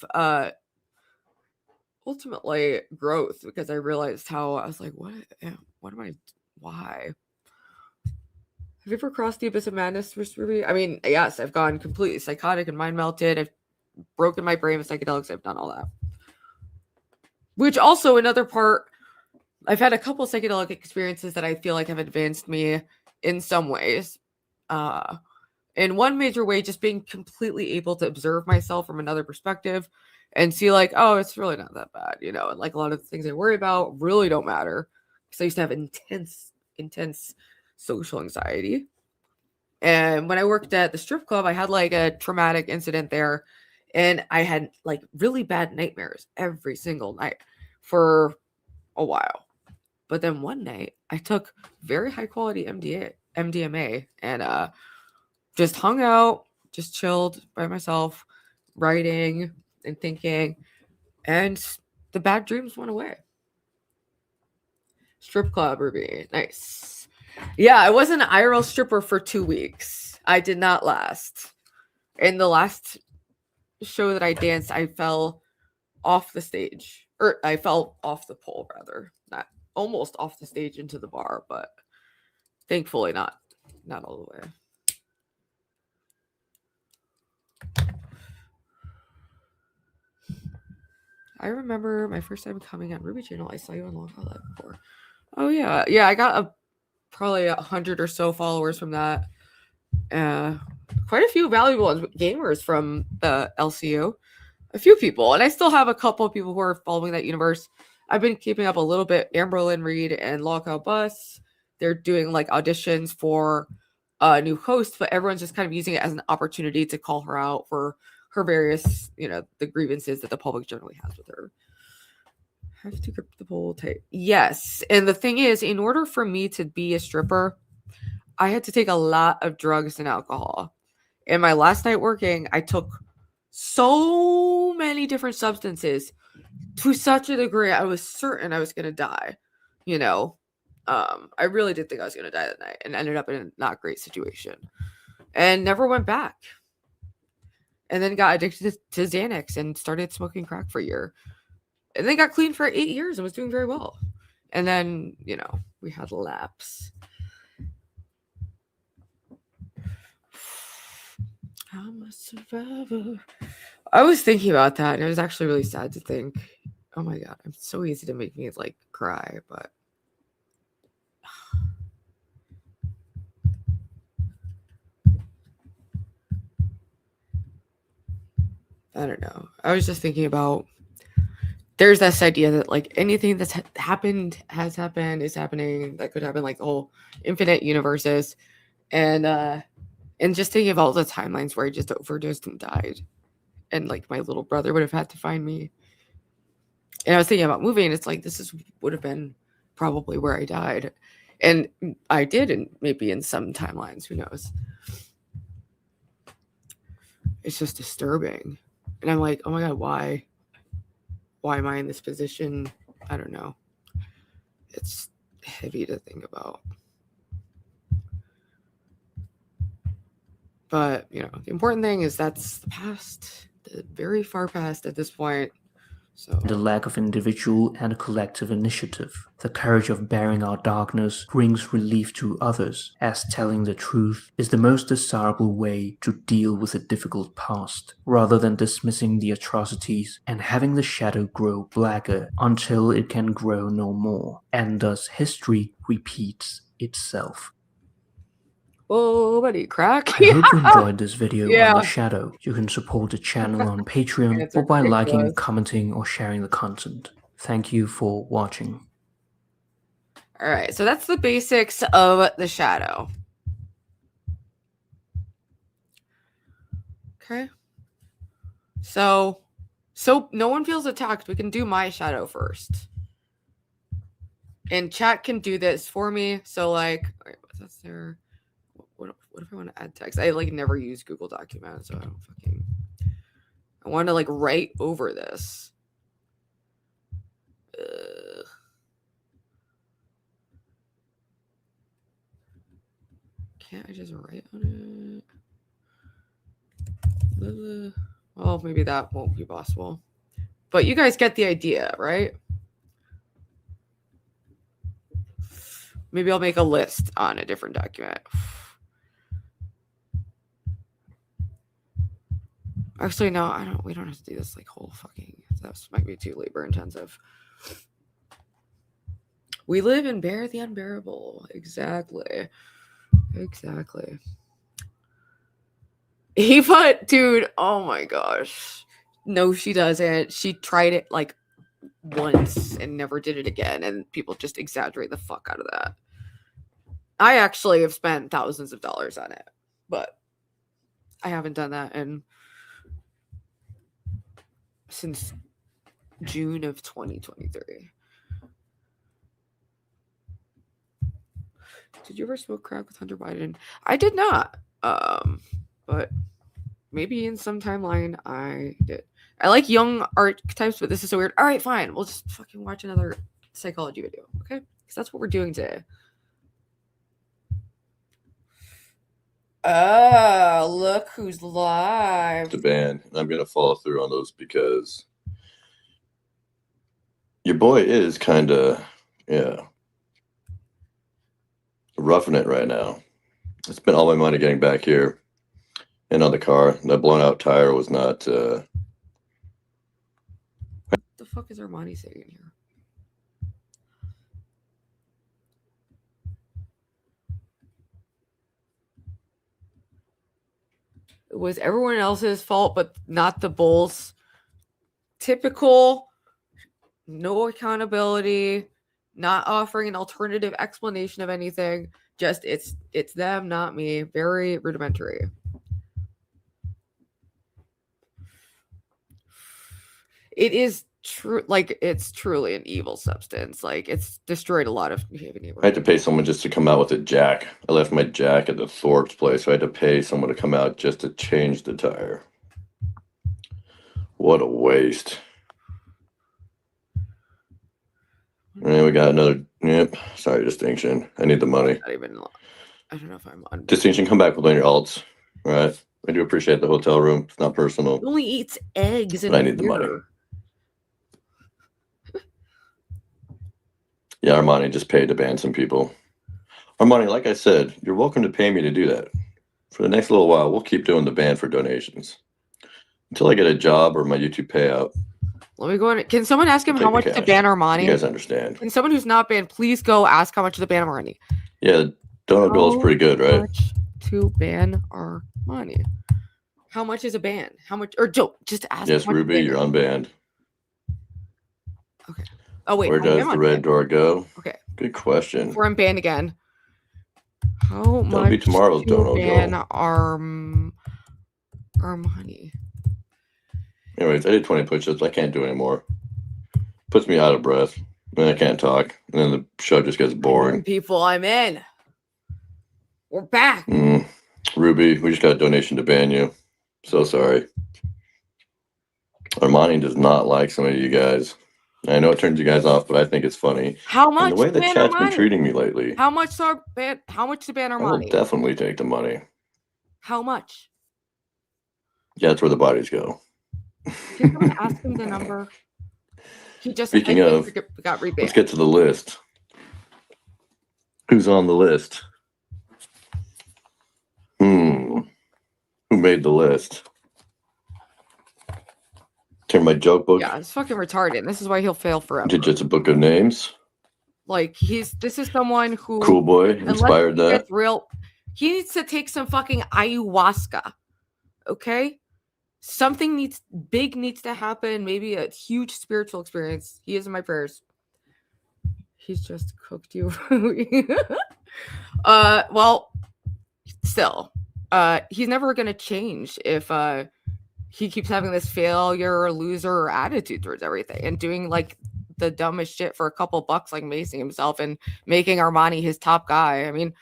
ultimately growth, because I realized how I was like, what am I, why? Have you ever crossed the abyss of madness, Ruby? I mean, yes, I've gone completely psychotic and mind melted. I've broken my brain with psychedelics. I've done all that. Which also another part, I've had a couple psychedelic experiences that I feel like have advanced me in some ways. In one major way, just being completely able to observe myself from another perspective and see like, oh, it's really not that bad, you know, and like a lot of the things I worry about really don't matter, because I used to have intense social anxiety. And when I worked at the strip club, I had like a traumatic incident there, and I had like really bad nightmares every single night for a while. But then one night I took very high quality MDMA and just hung out, just chilled by myself, writing and thinking, and the bad dreams went away. Strip club, Ruby. Nice. Yeah, I was an IRL stripper for 2 weeks. I did not last. In the last show that I danced, I fell off the stage. Or I fell off the pole, rather. Not almost off the stage into the bar, but thankfully not all the way. I remember my first time coming on Ruby Channel. I saw you on Long Live before. Oh yeah, I got probably 100 or so followers from that. Quite a few valuable gamers from the LCU. A few people, and I still have a couple of people who are following that universe. I've been keeping up a little bit. Amberlyn Reed and Lockout Bus. They're doing like auditions for a new host, but everyone's just kind of using it as an opportunity to call her out for her various, the grievances that the public generally has with her. Have to grip the pole tight. Yes. And the thing is, in order for me to be a stripper, I had to take a lot of drugs and alcohol. And my last night working, I took so many different substances to such a degree I was certain I was going to die. I really did think I was going to die that night, and ended up in a not great situation and never went back. And then got addicted to Xanax and started smoking crack for a year. And then got clean for 8 years and was doing very well. And then, we had a lapse. I'm a survivor. I was thinking about that, and it was actually really sad to think, oh my God, it's so easy to make me like cry, but I don't know. I was just thinking about, there's this idea that like anything that's happened has happened, is happening, that could happen, like the whole infinite universes. And just thinking of all the timelines where I just overdosed and died, and like my little brother would have had to find me. And I was thinking about moving, and it's like, would have been probably where I died. And I did, and maybe in some timelines, who knows? It's just disturbing. And I'm like, oh my God, why? Why am I in this position? I don't know. It's heavy to think about. But, you know, the important thing is that's the past, the very far past at this point. So The lack of individual and collective initiative. The courage of bearing our darkness brings relief to others, as telling the truth is the most desirable way to deal with a difficult past, rather than dismissing the atrocities and having the shadow grow blacker until it can grow no more, and thus history repeats itself. oh, buddy, crack. I hope you enjoyed this video on Yeah. the shadow. You can support the channel on Patreon It's or by liking, ridiculous. commenting, or sharing the content. Thank you for watching. All right, so that's the basics of the shadow. Okay. So no one feels attacked. We can do my shadow first. And chat can do this for me. So like, wait, that's there. What if I want to add text? I like never use Google Documents, so I don't fucking. I want to like write over this. Can't I just write on it? Well, maybe that won't be possible. But you guys get the idea, right? Maybe I'll make a list on a different document. Actually, no, I don't. We don't have to do this like whole fucking. That might be too labor intensive. We live and bear the unbearable. Exactly. Eva, dude. Oh my gosh. No, she doesn't. She tried it like once and never did it again, and people just exaggerate the fuck out of that. I actually have spent thousands of dollars on it, but I haven't done that since June of 2023. Did you ever smoke crack with Hunter Biden? I did not. But maybe in some timeline I did. I like young archetypes, but this is so weird. All right, fine. We'll just fucking watch another psychology video, okay? Because that's what we're doing today. Oh, look who's live. The band. I'm going to follow through on those because your boy is kind of, roughing it right now. I spent all my money getting back here and on the car. That blown out tire was not. What the fuck is Armani saying in here? It was everyone else's fault, but not the Bulls. Typical, no accountability, not offering an alternative explanation of anything. Just it's them, not me. Very rudimentary. It is true, like it's truly an evil substance. Like it's destroyed a lot of. I had to pay someone just to come out with a jack. I left my jack at the Thorpe's place, so I had to pay someone to come out just to change the tire. What a waste. And we got another. Yep. Sorry, Distinction. I need the money. I don't know if I'm on. Distinction, come back with one of your alts. All right. I do appreciate the hotel room. It's not personal. He only eats eggs and But I need the beer. money. Yeah, Armani just paid to ban some people. Armani, like I said, you're welcome to pay me to do that. For the next little while, we'll keep doing the ban for donations. Until I get a job or my YouTube payout. Let me go in. Can someone ask him Take how the much to cash. ban Armani? You guys understand. Can someone who's not banned please go ask how much to ban Armani? Yeah, the donut bill is pretty good, How right? much to ban Armani? How much is a ban? How much? Or Joe, just ask. Yes, how much Ruby, ban you're is. unbanned. Okay. Oh wait. Where I does am the red unbanned. door go? Okay. Good question. Before I'm banned again. How That'll much be tomorrow's to dono ban go. Armani? Anyways, I did 20 push-ups. I can't do anymore. Puts me out of breath. Then I can't talk. And then the show just gets boring. People, I'm in. We're back. Ruby, we just got a donation to ban you. So sorry. Armani does not like some of you guys. I know it turns you guys off, but I think it's funny. How much? And the way to the ban chat's been Armani? treating me lately, How much to ban I will Armani? definitely take the money. How much? Yeah, that's where the bodies go. Can someone ask him the number? He just, Speaking I think, of, got rebanned. let's get to the list. Who's on the list? Who made the list? Turn my joke book Yeah, it's fucking retarded. And this is why he'll fail forever. into just a book of names. Like, this is someone who, Cool boy unless inspired he that. gets real, he needs to take some fucking ayahuasca. Okay? Something needs to happen. Maybe a huge spiritual experience. He is in my prayers. He's just cooked you. Well, still, he's never gonna change if he keeps having this failure or loser attitude towards everything and doing like the dumbest shit for a couple bucks, like macing himself and making Armani his top guy. I mean,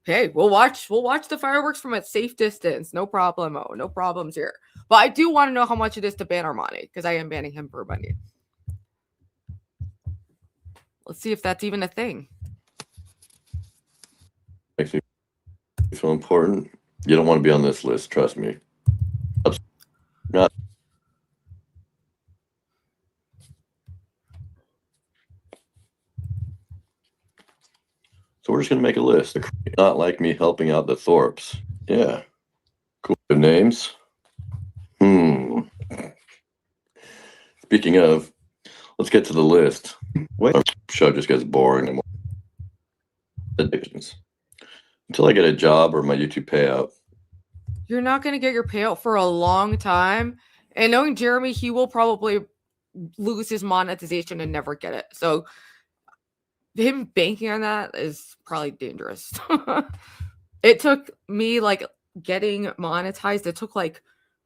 hey, we'll watch the fireworks from a safe distance. No problemo. No problems here. But I do want to know how much it is to ban Armani, because I am banning him for money. Let's see if that's even a thing. Makes me feel important. You don't want to be on this list, trust me. Not. So we're just gonna make a list. Not like me helping out the Thorpes. Yeah. Cool names. Speaking of, let's get to the list. Wait, our show just gets boring and addictions. Until I get a job or my YouTube payout. You're not going to get your payout for a long time. And knowing Jeremy, he will probably lose his monetization and never get it. So him banking on that is probably dangerous. It took me like getting monetized. It took like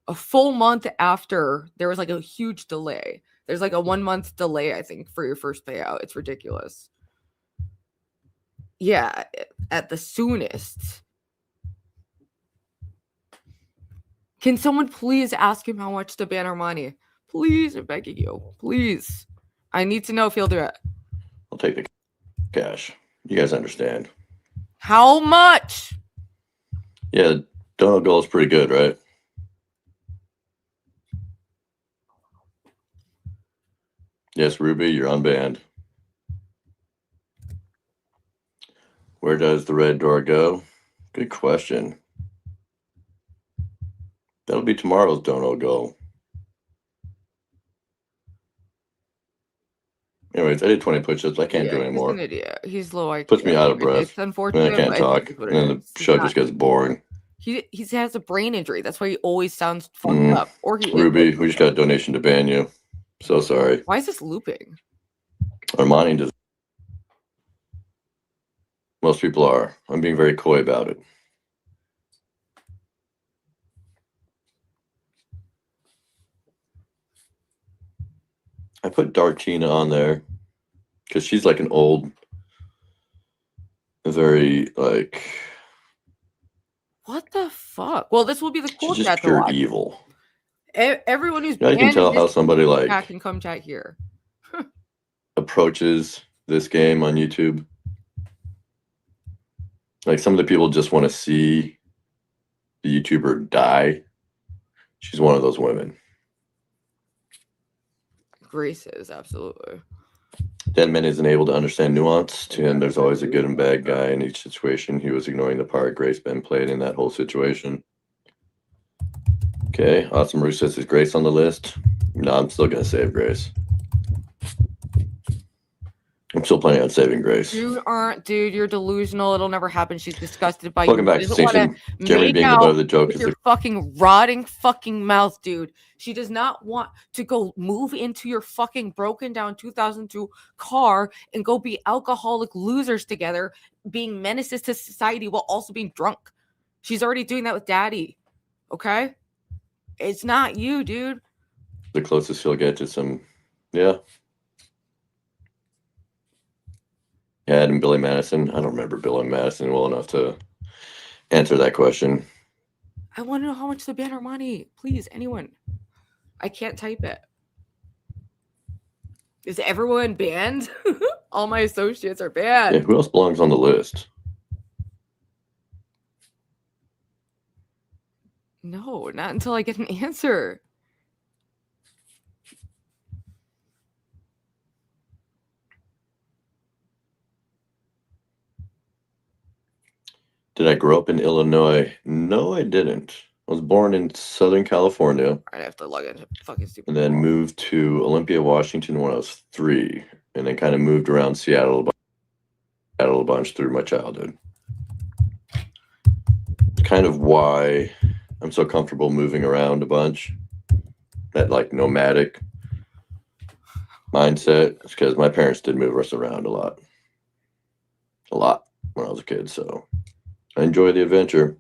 a full month after there was like a huge delay. There's like a 1 month delay, I think, for your first payout. It's ridiculous. Yeah, at the soonest. Can someone please ask him how much to ban Armani? Please, I'm begging you. Please. I need to know if he'll do it. I'll take the cash. You guys understand. How much? Yeah, Donald Goal is pretty good, right? Yes, Ruby, you're unbanned. Where does the red door go? Good question. That'll be tomorrow's Donald Goal. Anyways, I did 20 push-ups. I can't do anymore. He's an idiot. He's low IQ. Puts me out of breath. It's unfortunate. And I can't talk. And then the show just gets boring. He has a brain injury. That's why he always sounds fucked up. Or he Ruby, we just got a donation to ban you. So sorry. Why is this looping? Armani does. Most people are. I'm being very coy about it. I put Dark Tina on there because she's like an old, very like. What the fuck? Well, this will be the cool She's chat just pure to watch. evil. Everyone who's I can tell how somebody like can come chat here. approaches this game on YouTube. Like some of the people just want to see the YouTuber die. She's one of those women. Grace is, absolutely. Denman isn't able to understand nuance. To him, there's always a good and bad guy in each situation. He was ignoring the part Grace Ben played in that whole situation. Okay, Awesome Roost says, is Grace on the list? No, I'm still going to save Grace. I'm still planning on saving Grace. You aren't, dude. You're delusional. It'll never happen. She's disgusted by Welcome you. back to Station. Jeremy being the butt of the joke with is your fucking rotting fucking mouth, dude. She does not want to go move into your fucking broken down 2002 car and go be alcoholic losers together, being menaces to society while also being drunk. She's already doing that with daddy. Okay? It's not you, dude. the closest she'll get to some, yeah. Ed and Billy Madison. I don't remember Billy Madison well enough to answer that question. I want to know how much the ban Armani. Please, anyone. I can't type it. Is everyone banned? All my associates are banned. Yeah, who else belongs on the list? No, not until I get an answer. Did I grow up in Illinois? No, I didn't. I was born in Southern California I have to log into fucking stupid. and then moved to Olympia, Washington when I was 3, and then kind of moved around Seattle a bunch through my childhood. It's kind of why I'm so comfortable moving around a bunch. That like nomadic mindset. It's because my parents did move us around a lot when I was a kid. So I enjoy the adventure.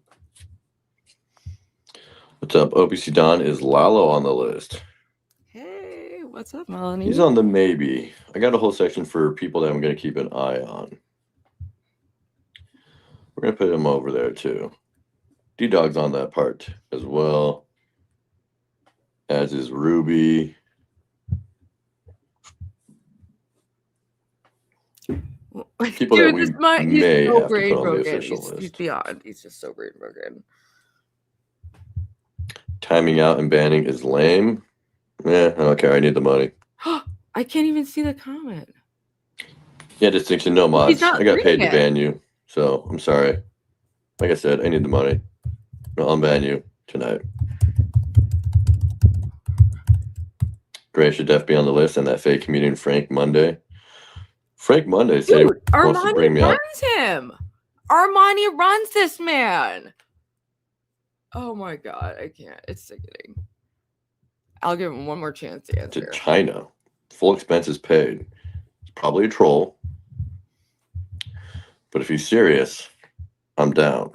What's up? OPC Don, is Lalo on the list? Hey, what's up, Melanie? He's on the maybe. I got a whole section for people that I'm going to keep an eye on. We're going to put him over there too. D-Dog's on that part as well. As is Ruby. People Dude, that we may so have to put on the official He's list. beyond. He's just so brain broken. Timing out and banning is lame. I don't care. I need the money. I can't even see the comment. Yeah, distinction, no mods. not I got paid reading to it. ban you, so I'm sorry. Like I said, I need the money. I'll unban you tonight. Gray should def be on the list, and that fake comedian Frank Monday. Frank Monday said he Dude, wants to bring Armani me out. runs him. Armani runs this man. Oh my god, I can't. It's sickening. I'll give him one more chance to answer. To China. Full expenses paid. It's probably a troll. But if he's serious, I'm down.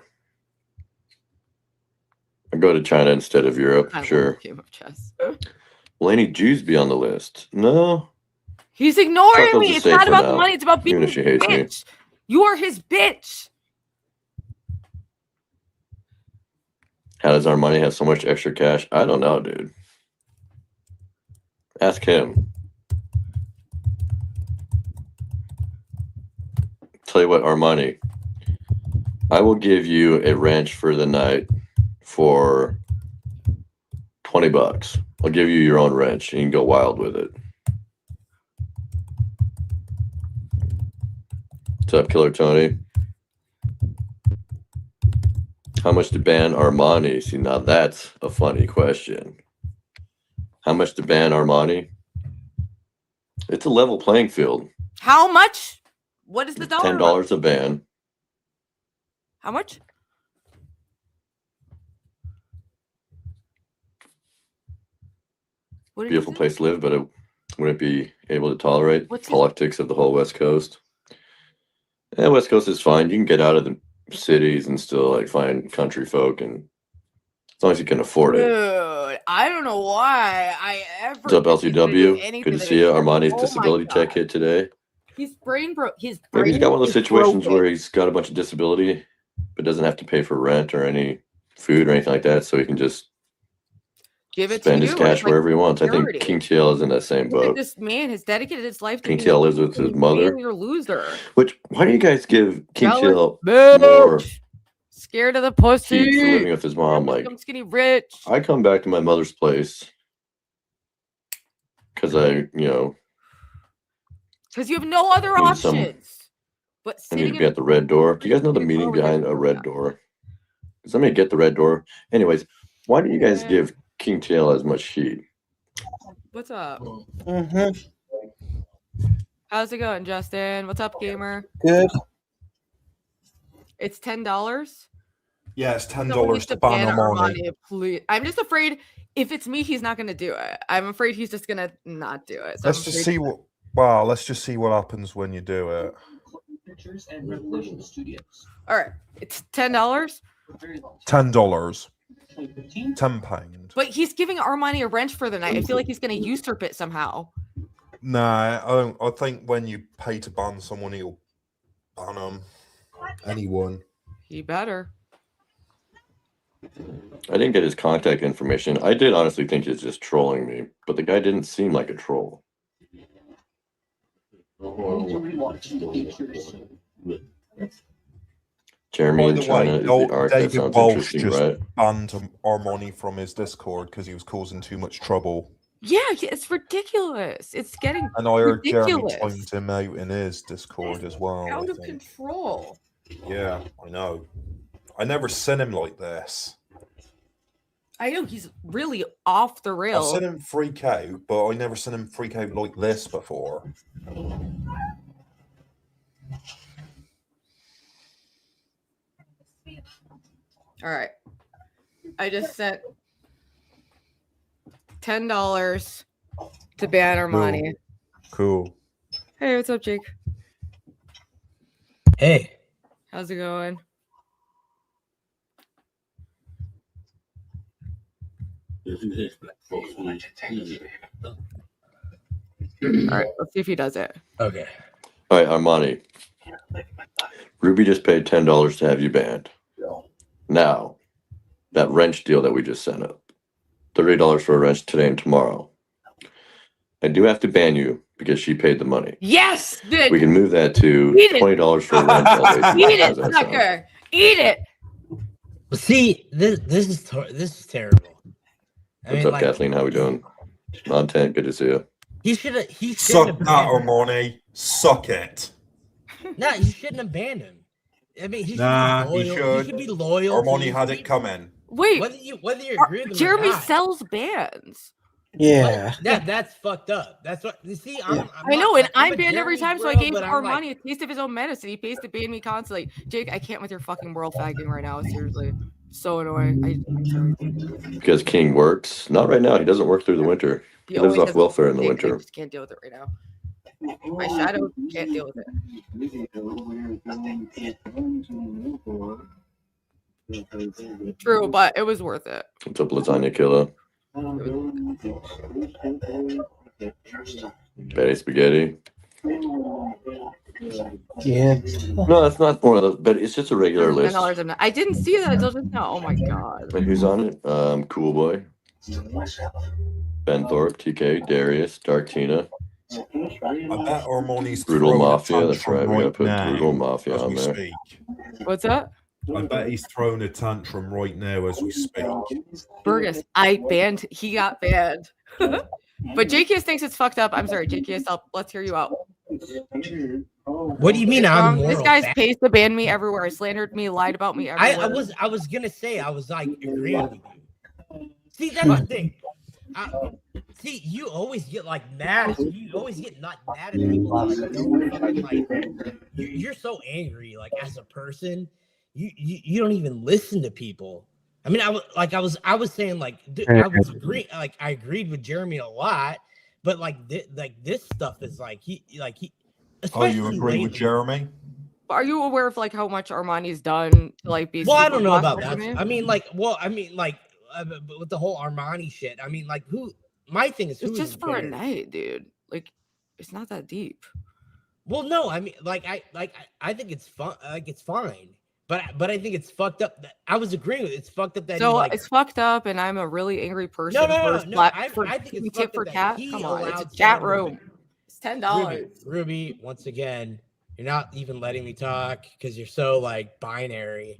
I go to China instead of Europe, I love sure. a game of chess. Will any Jews be on the list? No. He's ignoring Chuckles me. is It's safe not for about now, the money. It's about being even if she hates me. bitch. You are his bitch. How does Armani have so much extra cash? I don't know, dude. Ask him. Tell you what, Armani, I will give you a ranch for the night for $20. I'll give you your own ranch and you can go wild with it. What's up, Killer Tony? How much to ban Armani? See, now that's a funny question. How much to ban Armani? It's a level playing field. How much? What is the dollar? $10 a ban. How much? What did you Beautiful say? place to live, but it wouldn't be able to tolerate What's his- politics of the whole West Coast. Yeah, West Coast is fine. You can get out of the cities and still like find country folk, and as long as you can afford it. Dude, I don't know why I ever. What's up, LCW? anything Good to that see you. is- Armani's Oh my disability check God. hit today. He's brain broke. His Maybe he's got one of those brain is situations broken. where he's got a bunch of disability, but doesn't have to pay for rent or any food or anything like that, so he can just Give it spend to his you. cash It's like wherever he wants. I think charity. King TL is in that same Look at boat. this man has dedicated his life to King being TL lives with his mother. failure loser. Which, why do you guys give King TL Jealous more bitch. Scared of the pussy. heat for living with his mom? Like, I'm skinny rich. I come back to my mother's place because because you have no other need some- options. But I need sitting to be at the red door. Do you guys know the freaking meaning car with behind your- a red door? Does somebody get the red door? Anyways, why do you guys Yeah. give King TL as much heat? What's up? Mm-hmm. How's it going, Justin? What's up, gamer? Good. It's $10. Yeah, it's Someone $10 needs to ban Armani. Please. I'm just afraid if it's me, he's not gonna do it. I'm afraid he's just gonna not do it. So Let's just see what. Wow, let's just see what happens when you do it. All right, it's $10. $10. £10. But he's giving Armani a wrench for the night. I feel like he's gonna usurp it somehow. Nah, I don't. I think when you pay to ban someone, he'll ban them. Anyone. He better. I didn't get his contact information. I did honestly think he's just trolling me, but the guy didn't seem like a troll. Jeremy By in the China way, is the art. That David sounds Walsh interesting, just right? banned Armani from his Discord because he was causing too much trouble. Yeah, it's ridiculous. It's getting And I heard Jeremy ridiculous. timed him out in his Discord as well. Out I of think. control. Yeah, I know. I never seen him like this. I know he's really off the I've rails. seen him freak out, but I never seen him freak out like this before. All right. I just sent $10 to ban Armani. Cool. Hey, what's up, Jake? Hey. How's it going? All right, let's see if he does it. Okay. All right, Armani. Ruby just paid $10 to have you banned. Now, that wrench deal that we just sent up, $30 for a wrench today and tomorrow. I do have to ban you because she paid the money. Yes! We can move that to Eat it. $20 for a wrench. all day. Eat How's it, that sound? sucker! Eat it! See, this is terrible. What's up, Kathleen? How we doing? Content, good to see you. He should Suck have that, banned him. Armani. Suck it. No, you shouldn't have banned him. I mean, he should Nah, be loyal. he should. He should be loyal. to Armani his had it people. coming. Wait, Whether you agree with him Jeremy or not. sells bands. Yeah. That's fucked up. That's what you see. I'm I know, and I'm I'm a banned every Jeremy time, so I bro, gave but I'm Armani like, a taste of his own medicine. He pays to ban me constantly. Jake, I can't with your fucking world fagging right now. Seriously. So annoying. I'm sorry. Because King works. Not right now. He doesn't work through the winter. He lives always off has welfare in the Jake, I winter. just can't deal with it right now. My shadow can't deal with it. True, but it was worth it. What's up, Lasagna Killer? Betty Spaghetti. Yeah. No, that's not one of those, but it's just a regular list. $10 I didn't see that until just now. Oh my god. And who's on it? Cool Boy, Ben Thorpe, TK, Darius, Dark Tina, I bet Armani's Brutal throwing a Mafia. That's tantrum right. We gotta put now Brutal Mafia as on we there. speak. What's that? I bet he's throwing a tantrum right now as we speak. Burgess, he got banned. But JKS thinks it's fucked up. I'm sorry, JKS, let's hear you out. what do you mean I'm This moral guy's bad? pays to ban me everywhere, slandered me, lied about me everywhere. I was gonna say I was like agreeing with you. See, that's the thing. See, you always get like mad. You always get not mad at people. Like, don't fucking, like you're so angry. Like as a person, you don't even listen to people. I mean, I was saying like I was I agreed with Jeremy a lot, but like this stuff is like he. Oh, you especially agree with lately. Jeremy? Are you aware of like how much Armani's done to like be? Well, I super don't know about popular, that. man? I mean, with the whole Armani shit. I mean, like who? My thing is, who It's just even for a cares? night, dude. Like, it's not that deep. Well, no, I mean, I think it's fun. Like it's fine, but I think it's fucked up. I was agreeing with it. It's fucked up that So he, like, it's fucked up, and I'm a really angry person. no. I For think it's tip fucked for up that cat. he Come on, it's a allowed chat someone to- room. It's $10. Ruby, once again, you're not even letting me talk because you're so like binary.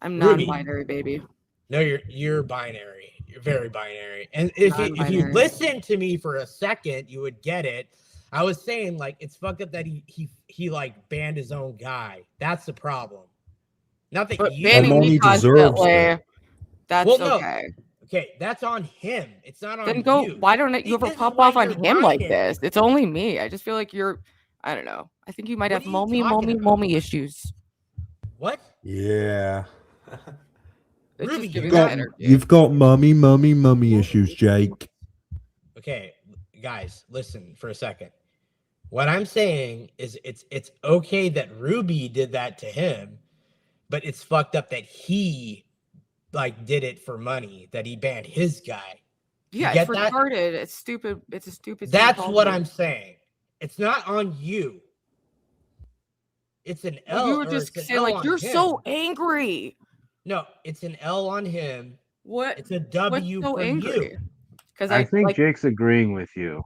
I'm Ruby. non-binary, baby. No, you're binary. You're very binary. And if you Non-binary. listen to me for a second, you would get it. I was saying like it's fucked up that he like banned his own guy. That's the problem. Not that But you banning me Armani deserves constantly, it. that's Well, no. okay. Okay, that's on him. It's not on Then go. you. Why don't you See, ever this is pop why off on you're him like binary. this? It's only me. I just feel like you're. I don't know. I think you might What have are you talking about? mommy issues. What? Yeah. It's Ruby, just giving you that got- energy. You've got mummy issues, Jake. Okay, guys, listen for a second. What I'm saying is it's okay that Ruby did that to him, but it's fucked up that he like did it for money, that he banned his guy. Yeah, get it's that? retarded. It's stupid. It's a stupid. That's thing what called- I'm saying. It's not on you. It's an Well, L. you would or just it's an say L like on you're him. so angry. No, it's an L on him. What? It's a What's W so for angry? you. Because I think like, Jake's agreeing with you.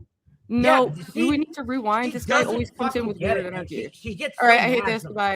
no. but Do see, we need to rewind? She This guy doesn't always comes in fucking with get weird it, and energy. She gets All right, so I hate mad this. sometimes. Goodbye.